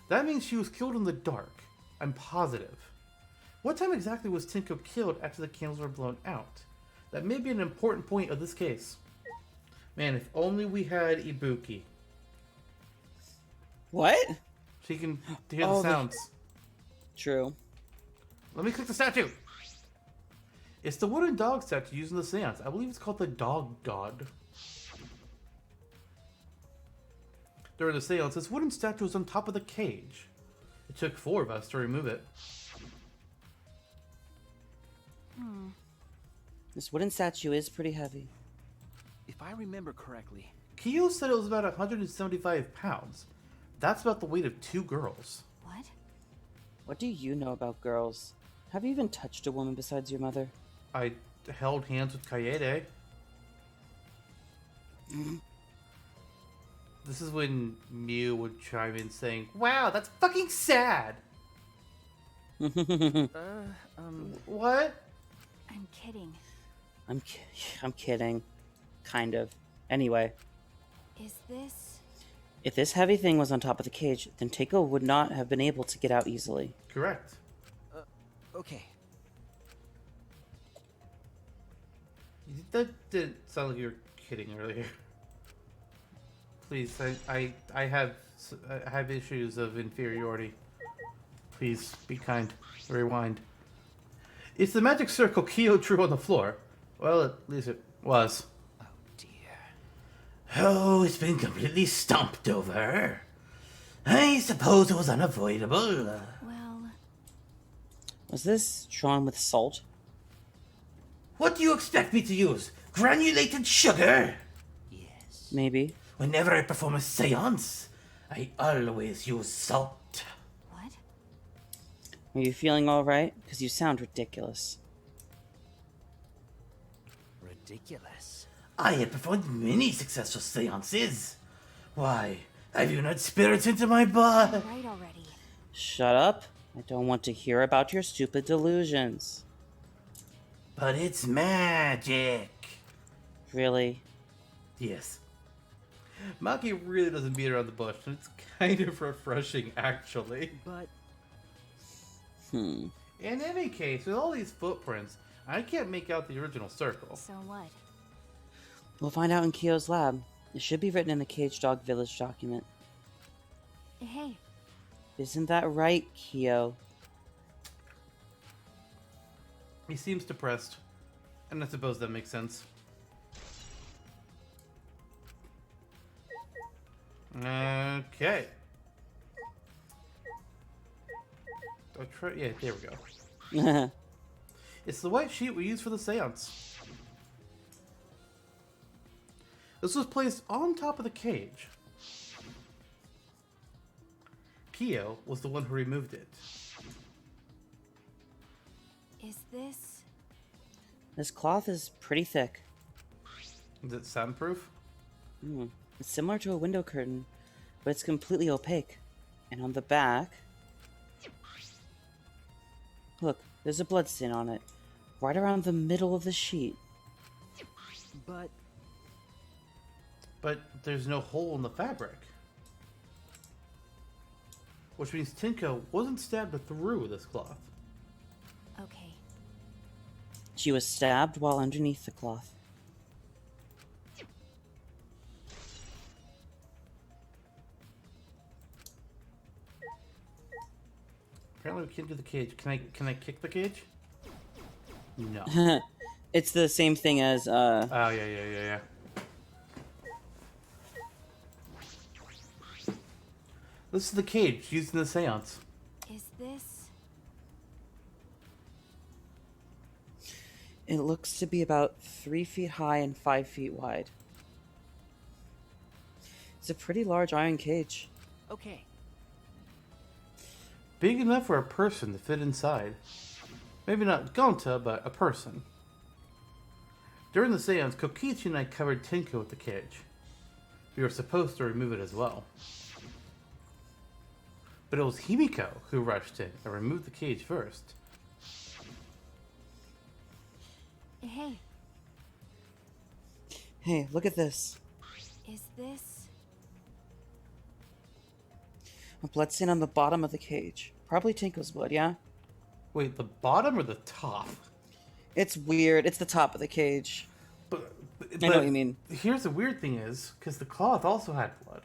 That means she was killed in the dark. I'm positive. What time exactly was Tinko killed after the candles were blown out? That may be an important point of this case. Man, if only we had Ibuki. What? She can hear Oh, the sounds. True. Let me click the statue. It's the wooden dog statue used in the seance. I believe it's called the Dog God. During the seance, this wooden statue was on top of the cage. It took 4 of us to remove it. This wooden statue is pretty heavy. If I remember correctly... Kyo said it was about 175 pounds. That's about the weight of 2 girls. What? What do you know about girls? Have you even touched a woman besides your mother? I held hands with Kaede. This is when Mew would chime in saying, "Wow, that's fucking sad." What? I'm kidding. I'm kidding. Kind of. Anyway, Is this... if this heavy thing was on top of the cage, then Teiko would not have been able to get out easily. Correct. Okay. That didn't sound like you were kidding earlier. Please, I have issues of inferiority. Please be kind. Rewind. It's the magic circle Kyo drew on the floor. Well, at least it was. Oh, dear. Oh, it's been completely stomped over. I suppose it was unavoidable. Well... Was this drawn with salt? What do you expect me to use? Granulated sugar? Yes. Maybe. Whenever I perform a seance, I always use salt. What? Are you feeling alright? Because you sound ridiculous. Ridiculous. I have performed many successful seances. Why, I've even had spirits into my blood. Right already. Shut up. I don't want to hear about your stupid delusions. But it's magic. Really? Yes. Maki really doesn't beat around the bush, and it's kind of refreshing, actually. But... In any case, with all these footprints, I can't make out the original circle. So what? We'll find out in Kyo's lab. It should be written in the Cage Dog Village document. Hey, Isn't that right, Kyo? He seems depressed, and I suppose that makes sense. Okay. Yeah, there we go. It's the white sheet we used for the seance. This was placed on top of the cage. Kyo was the one who removed it. is this... This cloth is pretty thick. Is it soundproof? It's similar to a window curtain, but it's completely opaque. And on the back... Look, there's a bloodstain on it, right around the middle of the sheet. But there's no hole in the fabric. Which means Tinko wasn't stabbed through this cloth. Okay. She was stabbed while underneath the cloth. Apparently we can't do the cage. Can I kick the cage? No. It's the same thing as, Oh, yeah. This is the cage used in the seance. Is this... It looks to be about 3 feet high and 5 feet wide. It's a pretty large iron cage. Okay. Big enough for a person to fit inside. Maybe not Gonta, but a person. During the seance, Kokichi and I covered Tinko with the cage. We were supposed to remove it as well. But it was Himiko who rushed in and removed the cage first. Hey, Hey, look at this. is this... A bloodstain on the bottom of the cage. Probably Tinko's blood, yeah? Wait, the bottom or the top? It's weird. It's the top of the cage. But I know what you mean. Here's the weird thing is, because the cloth also had blood.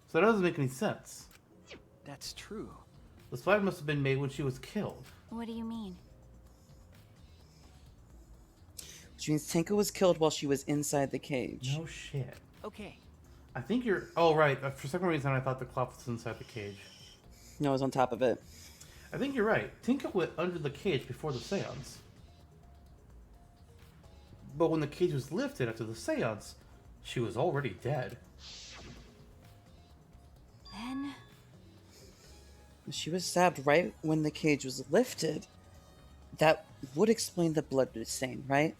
So that doesn't make any sense. That's true. The slide must have been made when she was killed. What do you mean? Which means Tinko was killed while she was inside the cage. No shit. Okay. I think you're... Oh, right. For some reason, I thought the cloth was inside the cage. No, it was on top of it. I think you're right. Tinko went under the cage before the seance. But when the cage was lifted after the seance, she was already dead. Then... She was stabbed right when the cage was lifted. That would explain the blood stain, right?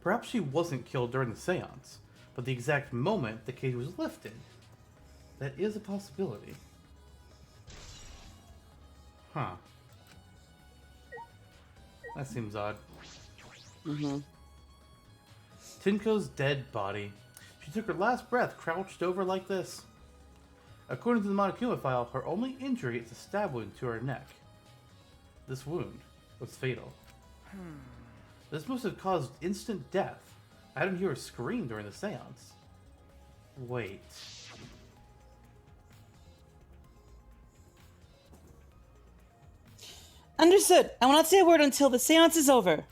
Perhaps she wasn't killed during the seance, but the exact moment the cage was lifted. That is a possibility. Huh. That seems odd. Tinko's dead body. She took her last breath crouched over like this. According to the Monokuma file, her only injury is a stab wound to her neck. This wound was fatal. This must have caused instant death. I didn't hear her scream during the seance. Wait. Understood. I will not say a word until the seance is over.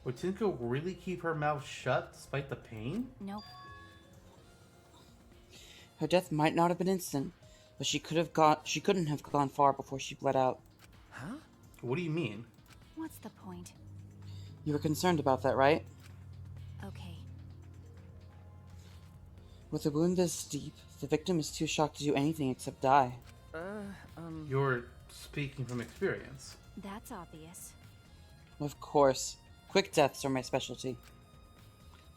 Would Tinko really keep her mouth shut despite the pain? Nope. Her death might not have been instant, but she couldn't have gone far before she bled out. Huh? What do you mean? What's the point? You were concerned about that, right? Okay. With a wound this deep, the victim is too shocked to do anything except die. You're speaking from experience. That's obvious. Of course. Quick deaths are my specialty.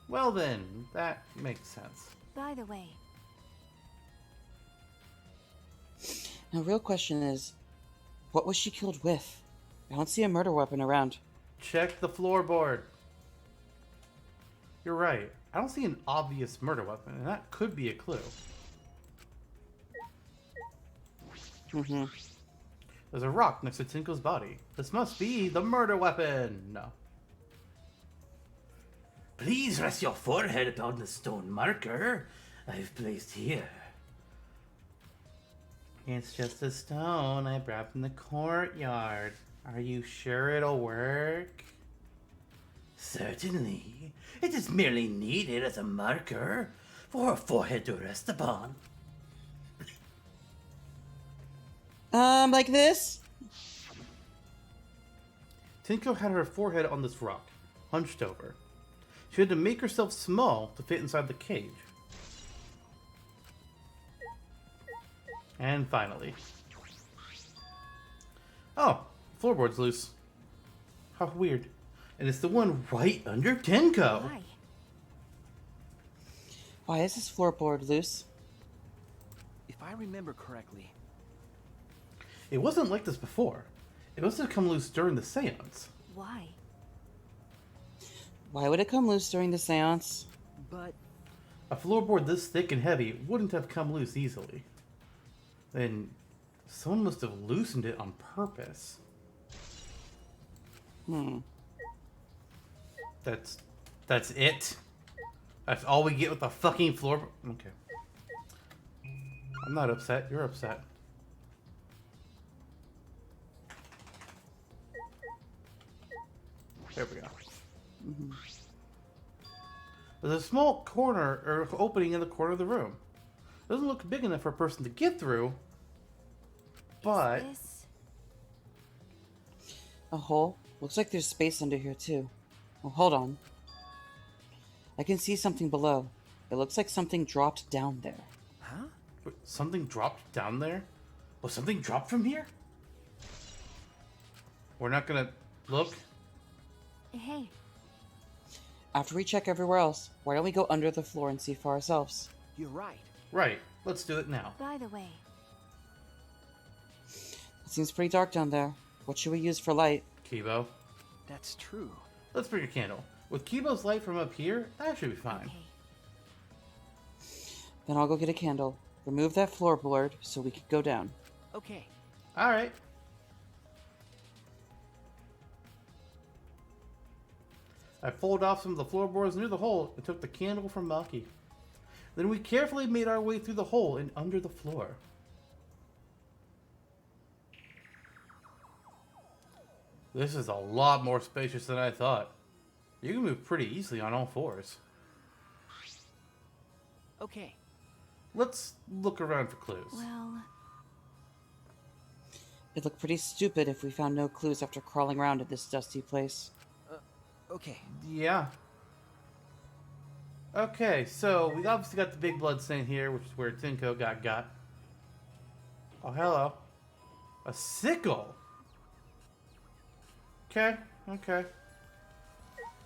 Well then, that makes sense. By the way, Now, real question is, what was she killed with? I don't see a murder weapon around. Check the floorboard. You're right. I don't see an obvious murder weapon, and that could be a clue. There's a rock next to Tinko's body. This must be the murder weapon. No. Please rest your forehead upon the stone marker I've placed here. It's just a stone I brought from the courtyard. Are you sure it'll work? Certainly. It is merely needed as a marker for her forehead to rest upon. Like this? Tinko had her forehead on this rock, hunched over. She had to make herself small to fit inside the cage. And finally. Oh, floorboard's loose. How weird. And it's the one right under Tinko. Why? Why is this floorboard loose? If I remember correctly, It wasn't like this before. It must have come loose during the seance. Why? Why would it come loose during the seance? but A floorboard this thick and heavy wouldn't have come loose easily. Then someone must have loosened it on purpose. That's it? That's all we get with the fucking floorboard? Okay. I'm not upset. You're upset. There we go. There's a small corner or opening in the corner of the room. Doesn't look big enough for a person to get through, but This? A hole? Looks like there's space under here too. Oh, hold on. I can see something below. It looks like something dropped down there. huh? wait, something dropped down there? Was something dropped from here? We're not gonna look. Hey, After we check everywhere else, why don't we go under the floor and see for ourselves? You're right. Right, let's do it now. by the way, It seems pretty dark down there. What should we use for light? Kibo, That's true. let's bring a candle. With Kibo's light from up here, that should be fine. okay. Then I'll go get a candle. Remove that floorboard so we can go down. Okay. Alright. I pulled off some of the floorboards near the hole and took the candle from Maki. Then we carefully made our way through the hole and under the floor. This is a lot more spacious than I thought. You can move pretty easily on all fours. Okay. Let's look around for clues. Well, It'd look pretty stupid if we found no clues after crawling around in this dusty place. Okay. Yeah. Okay, so we obviously got the big blood stain here, which is where Tinko got. Oh, hello. A sickle. Okay, okay.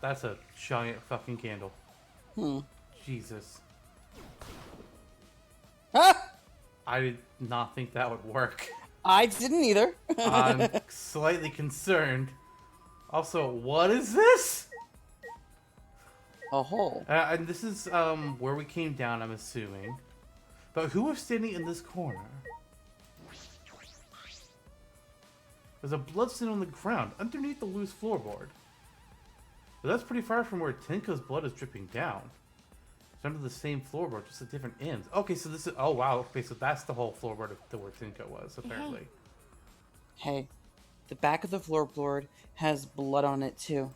That's a giant fucking candle. Jesus. Ah! I did not think that would work. I didn't either. I'm slightly concerned. Also, what is this? A hole. And this is where we came down, I'm assuming. But who was standing in this corner? There's a bloodstain on the ground underneath the loose floorboard. But that's pretty far from where Tinko's blood is dripping down. It's under the same floorboard, just at different ends. Okay, so this is... Oh, wow. Okay, so that's the whole floorboard of where Tinko was, apparently. Hey, the back of the floorboard has blood on it too.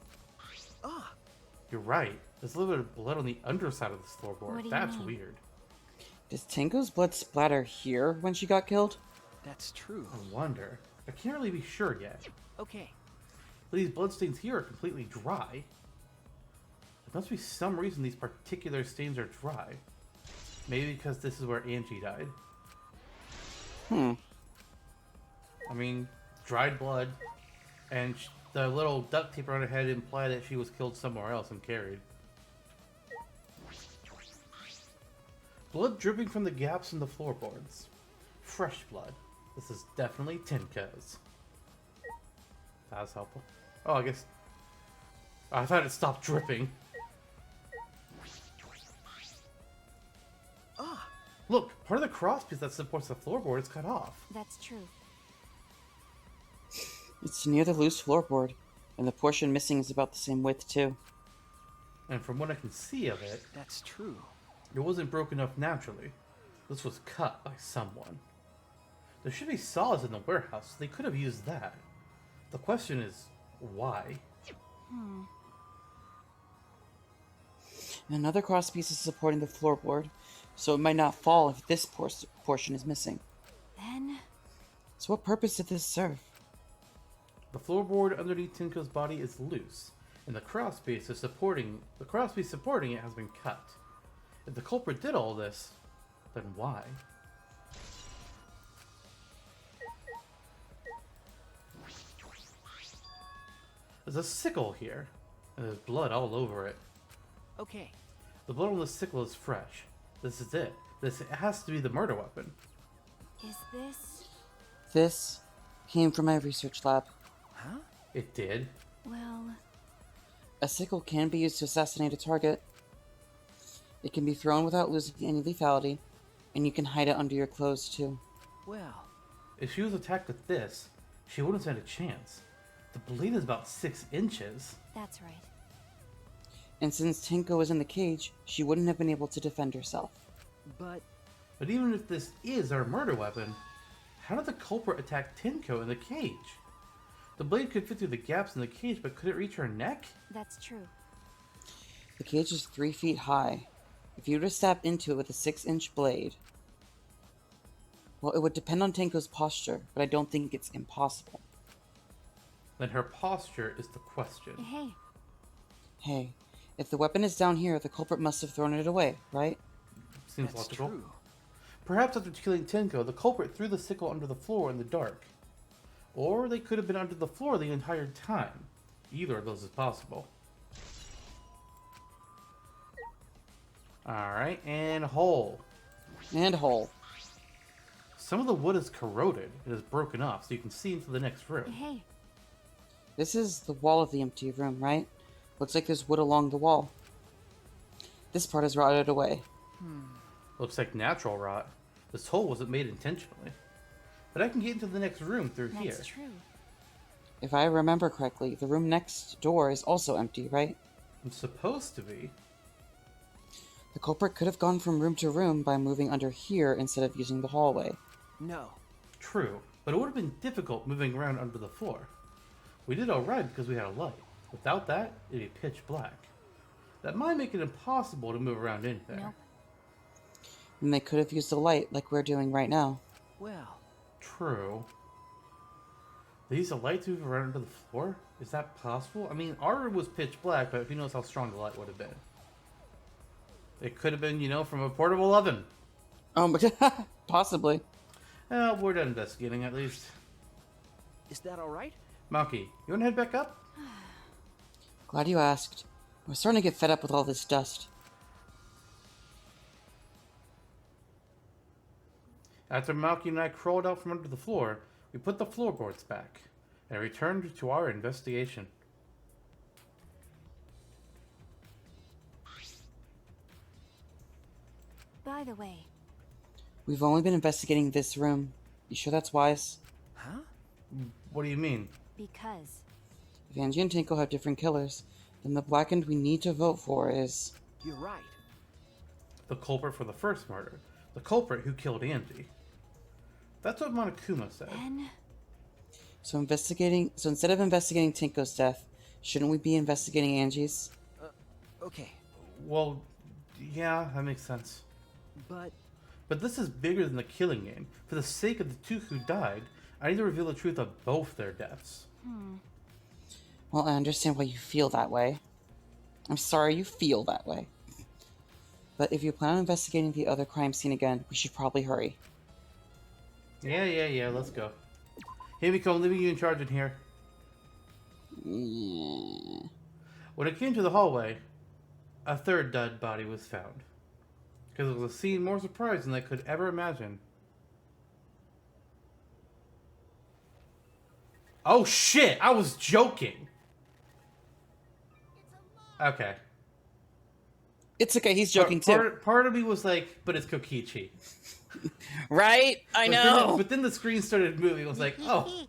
Ah, You're right. There's a little bit of blood on the underside of this floorboard. What do you That's mean? weird. Does Tinko's blood splatter here when she got killed? that's true. I wonder. I can't really be sure yet. Okay. But these bloodstains here are completely dry. There must be some reason these particular stains are dry. Maybe because this is where Angie died. I mean, dried blood, and the little duct tape on her head implied that she was killed somewhere else and carried. Blood dripping from the gaps in the floorboards. Fresh blood. This is definitely Tinko's. That was helpful. Oh, I guess... I thought it stopped dripping. Look, part of the crosspiece that supports the floorboard is cut off. that's true. It's near the loose floorboard, and the portion missing is about the same width, too. And from what I can see of it, That's true. it wasn't broken up naturally. This was cut by someone. There should be saws in the warehouse, so they could have used that. The question is, why? And another crosspiece is supporting the floorboard, so it might not fall if this portion is missing. Then, So what purpose did this serve? The floorboard underneath Tinko's body is loose, and the crosspiece supporting it has been cut. If the culprit did all this, then why? There's a sickle here, and there's blood all over it. Okay. The blood on the sickle is fresh. This is it. This has to be the murder weapon. is this... This came from my research lab. Huh? It did. Well, A sickle can be used to assassinate a target. It can be thrown without losing any lethality, and you can hide it under your clothes too. Well, If she was attacked with this, she wouldn't stand a chance. The blade is about 6 inches. that's right. And since Tinko was in the cage, she wouldn't have been able to defend herself. but But even if this is our murder weapon, how did the culprit attack Tinko in the cage? The blade could fit through the gaps in the cage, but could it reach her neck? That's true. The cage is 3 feet high. If you were to stab into it with a 6-inch blade, well, it would depend on Tinko's posture, but I don't think it's impossible. Then her posture is the question. Hey, Hey, if the weapon is down here, the culprit must have thrown it away, right? Seems that's logical. true. Perhaps after killing Tinko, the culprit threw the sickle under the floor in the dark. Or they could have been under the floor the entire time. Either of those is possible. Alright, and hole. And hole. Some of the wood is corroded. It is broken off, so you can see into the next room. hey, This is the wall of the empty room, right? Looks like there's wood along the wall. This part is rotted away. Looks like natural rot. This hole wasn't made intentionally. But I can get into the next room through that's here. true. If I remember correctly, the room next door is also empty, right? It's supposed to be. The culprit could have gone from room to room by moving under here instead of using the hallway. No. True, but it would have been difficult moving around under the floor. We did alright because we had a light. Without that, it'd be pitch black. That might make it impossible to move around in there. Nope. And they could have used the light like we're doing right now. Well, True. They used a light to move around under the floor? Is that possible? I mean, our room was pitch black, but who knows how strong the light would have been. It could have been, you know, from a portable oven. Oh my god, possibly. We're done investigating at least. is that all right? Maki, you wanna head back up? Glad you asked. We're starting to get fed up with all this dust. After Maki and I crawled out from under the floor, we put the floorboards back and returned to our investigation. By the way, We've only been investigating this room. You sure that's wise? Huh? What do you mean? because... If Angie and Tinko have different killers, then the blackened we need to vote for is... You're right. The culprit for the first murder. The culprit who killed Angie. That's what Monokuma said. Then... So instead of investigating Tinko's death, shouldn't we be investigating Angie's? Okay. Well, yeah, that makes sense. But But this is bigger than the killing game. For the sake of the two who died, I need to reveal the truth of both their deaths. Well, I understand why you feel that way. I'm sorry you feel that way. But if you plan on investigating the other crime scene again, we should probably hurry. Yeah, let's go. Here we come, leaving you in charge in here. Yeah. When it came to the hallway, a third dead body was found. Because it was a scene more surprising than I could ever imagine. Oh shit! I was joking! Okay. It's okay, he's joking too. Part of me was like, but it's Kokichi. Right? I know! But then the screen started moving. I was like, oh.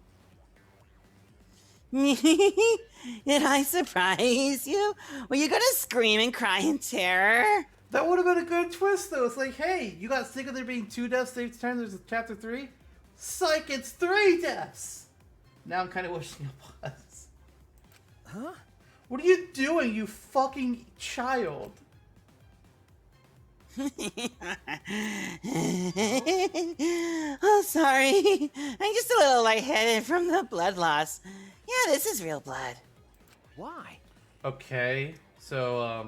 Did I surprise you? Were you gonna scream and cry in terror? That would have been a good twist, though. It's like, hey, you got sick of there being 2 deaths each time there's a chapter 3? Psych, it's 3 deaths! Now I'm kind of wishing it was. Huh? What are you doing, you fucking child? Oh, sorry. I'm just a little lightheaded from the blood loss. Yeah, this is real blood. Why? Okay, so,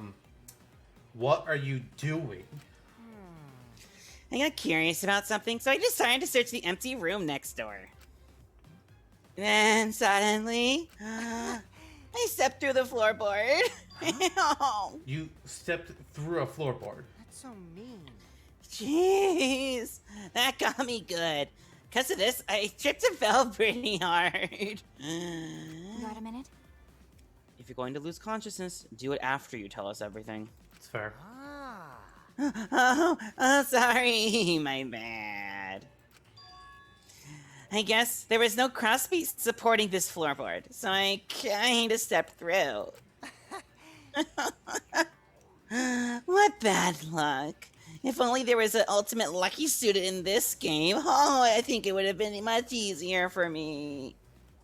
what are you doing? I got curious about something, so I decided to search the empty room next door. Then suddenly, I stepped through the floorboard. Oh, You stepped through a floorboard. That's so mean. jeez, that got me good. Because of this, I tripped and fell pretty hard. Got a minute? If you're going to lose consciousness, do it after you tell us everything. It's fair. Oh, sorry, my bad. I guess there was no crosspiece supporting this floorboard, so I kinda stepped through. What bad luck. If only there was an ultimate lucky student in this game, oh, I think it would have been much easier for me.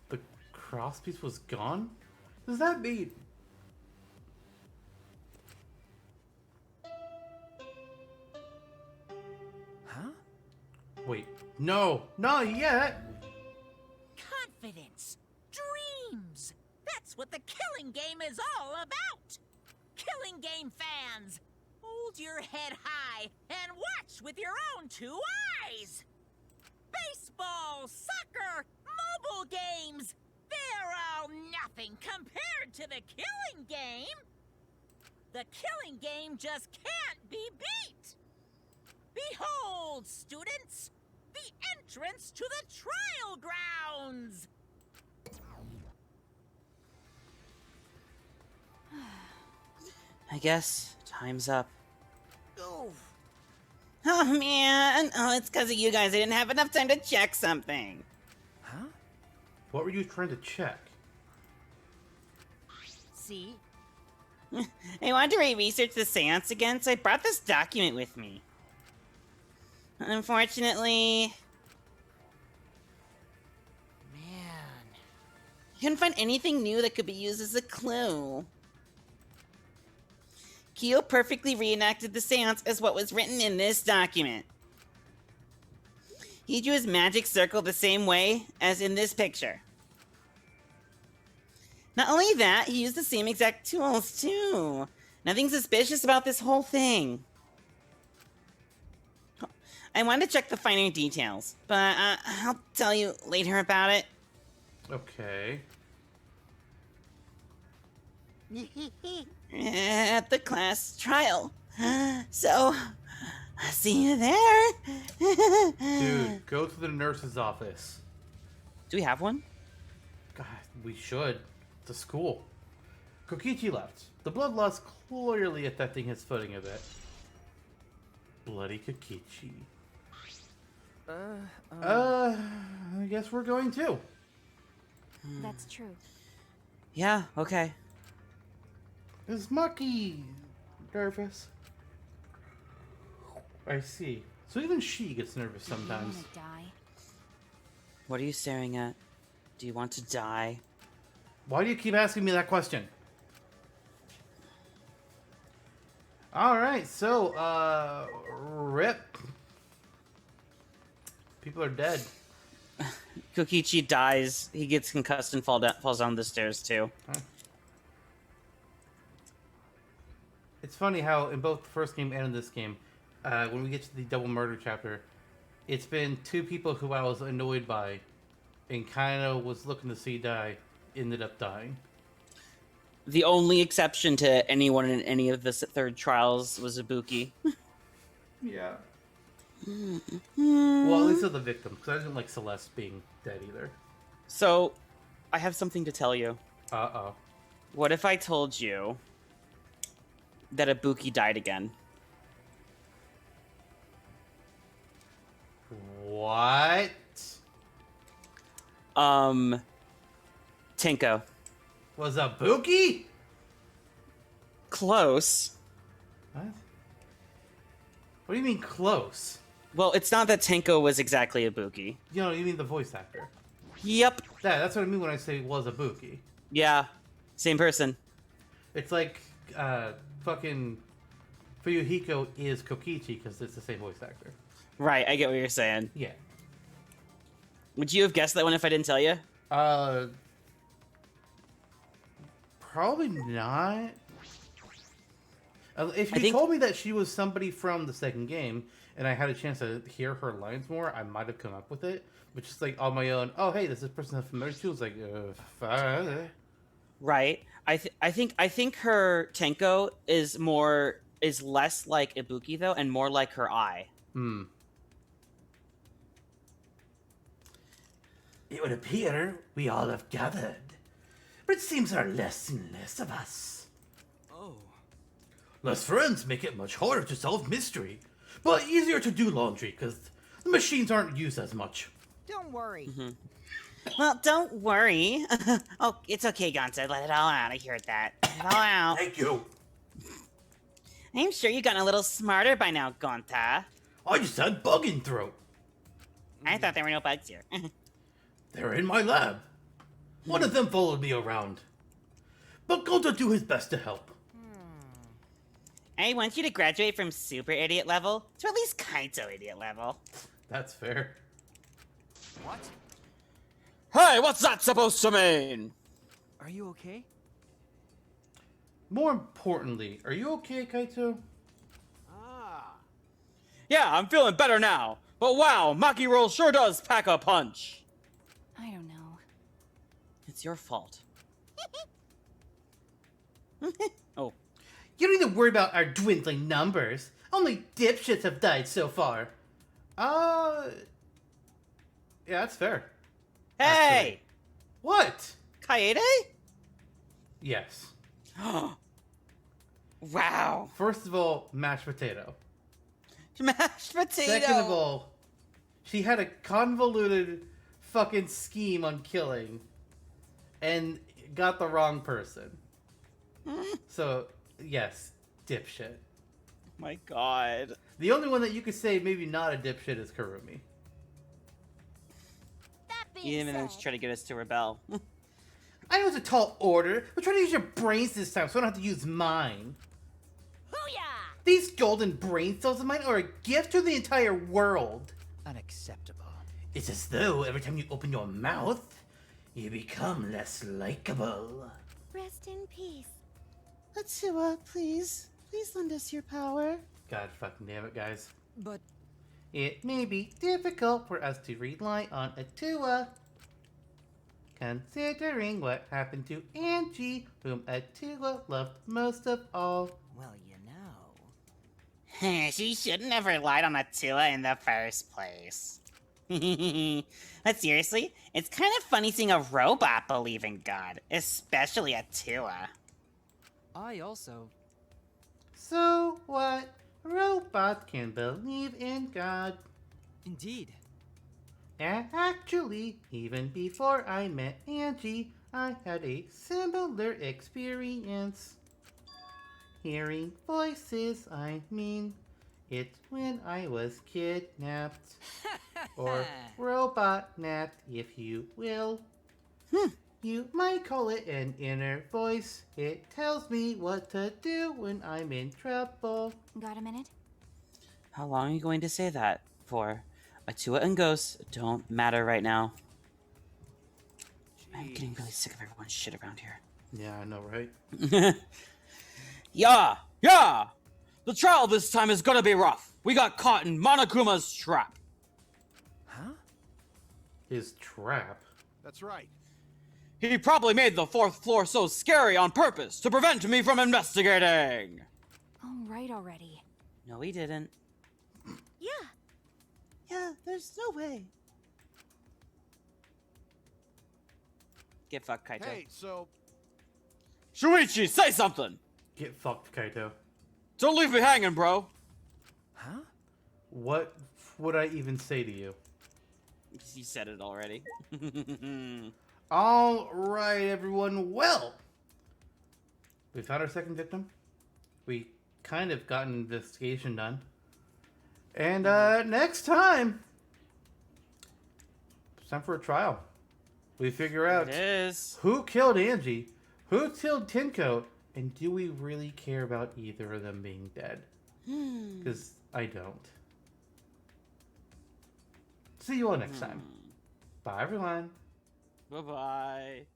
The crosspiece was gone? What does that mean? Huh? Wait, no, not yet! Confidence. Dreams. That's what the killing game is all about. Killing game fans, hold your head high and watch with your own 2 eyes. Baseball, soccer, mobile games, they're all nothing compared to the killing game. The killing game just can't be beat. Behold, students, the entrance to the trial grounds. I guess time's up. Oh, Oh man, oh, it's because of you guys. I didn't have enough time to check something. Huh? What were you trying to check? See? I wanted to research the seance again, so I brought this document with me. Unfortunately, man. I couldn't find anything new that could be used as a clue. Kyo perfectly reenacted the seance as what was written in this document. He drew his magic circle the same way as in this picture. Not only that, he used the same exact tools, too. Nothing suspicious about this whole thing. I wanted to check the finer details, but I'll tell you later about it. Okay. At the class trial. So, I'll see you there. Dude, go to the nurse's office. Do we have one? God, we should. It's a school. Kokichi left. The blood loss clearly affecting his footing a bit. Bloody Kokichi. I guess we're going too. That's true. Yeah, okay. Is Maki nervous? I see. So even she gets nervous sometimes. You wanna die? What are you staring at? Do you want to die? Why do you keep asking me that question? Alright, so, rip. People are dead. Kokichi dies. He gets concussed and falls down the stairs, too. Huh. It's funny how in both the first game and in this game, when we get to the double murder chapter, it's been 2 people who I was annoyed by and kind of was looking to see die, ended up dying. The only exception to anyone in any of the third trials was Ibuki. Yeah. Well, at least of the victim, because I didn't like Celeste being dead either. So, I have something to tell you. Uh-oh. What if I told you that Ibuki died again? What? Tenko. Was a Buki? Close. What? What do you mean close? Well, it's not that Tenko was exactly a Buki. You mean the voice actor. Yep. Yeah, that's what I mean when I say was a Buki. Yeah. Same person. It's like, fucking Fuyuhiko is Kokichi because it's the same voice actor. Right, I get what you're saying. Yeah. Would you have guessed that one if I didn't tell you? Probably not. If you told me that she was somebody from the second game, and I had a chance to hear her lines more, I might have come up with it. But just like on my own, oh hey, does this person have familiar to? It's like, Right. I think her Tenko is less like Ibuki though, and more like her eye. Hmm. It would appear we all have gathered, but it seems there are less and less of us. Oh. Less friends make it much harder to solve mystery, but easier to do laundry because the machines aren't used as much. Don't worry. Well, don't worry. Oh, it's okay, Gonta. Let it all out. I heard that. Let it all out. Thank you. I'm sure you've gotten a little smarter by now, Gonta. I just had bug in throat. I thought there were no bugs here. They're in my lab. One of them followed me around. But Gonta do his best to help. I want you to graduate from super idiot level to at least Kaito idiot level. That's fair. What? Hey, what's that supposed to mean? Are you okay? More importantly, are you okay, Kaito? Yeah, I'm feeling better now. But wow, Maki Roll sure does pack a punch. I don't know. It's your fault. Oh. You don't need to worry about our dwindling numbers. Only dipshits have died so far. Yeah, that's fair. Hey! Actually. What? Kaede? Yes. Wow. First of all, mashed potato. Mashed potato! Second of all, she had a convoluted fucking scheme on killing and got the wrong person. So, yes, dipshit. My god. The only one that you could say maybe not a dipshit is Kurumi. Even then, try to get us to rebel. I know it's a tall order, but try to use your brains this time so I don't have to use mine. Hoo-yah! These golden brain cells of mine are a gift to the entire world. Unacceptable. It's as though every time you open your mouth, you become less likable. Rest in peace. Atua, please. Please lend us your power. God fucking damn it, guys. But It may be difficult for us to rely on Atua, considering what happened to Angie, whom Atua loved most of all. well, you know. She shouldn't have relied on Atua in the first place. But seriously, it's kind of funny seeing a robot believe in God, especially Atua. I also. So what? Robots can believe in God. Indeed. And actually, even before I met Angie, I had a similar experience. Hearing voices, I mean. It's when I was kidnapped. Or robot-napped, if you will. You might call it an inner voice. It tells me what to do when I'm in trouble. Got a minute? How long are you going to say that for? Atua and ghosts don't matter right now. I'm getting really sick of everyone's shit around here. Yeah, I know, right? Yeah! The trial this time is gonna be rough. We got caught in Monokuma's trap. Huh? His trap? That's right. He probably made the fourth floor so scary on purpose to prevent me from investigating. Oh, right already. No, he didn't. Yeah, there's no way. Get fucked, Kaito. Hey, so Shuichi, say something! Get fucked, Kaito. Don't leave me hanging, bro. Huh? What would I even say to you? You said it already. All right, everyone. Well, we found our second victim. We kind of got an investigation done. And next time, it's time for a trial. We figure out who killed Angie, who killed Tinko, and do we really care about either of them being dead? Because I don't. See you all next time. Bye, everyone. Bye-bye.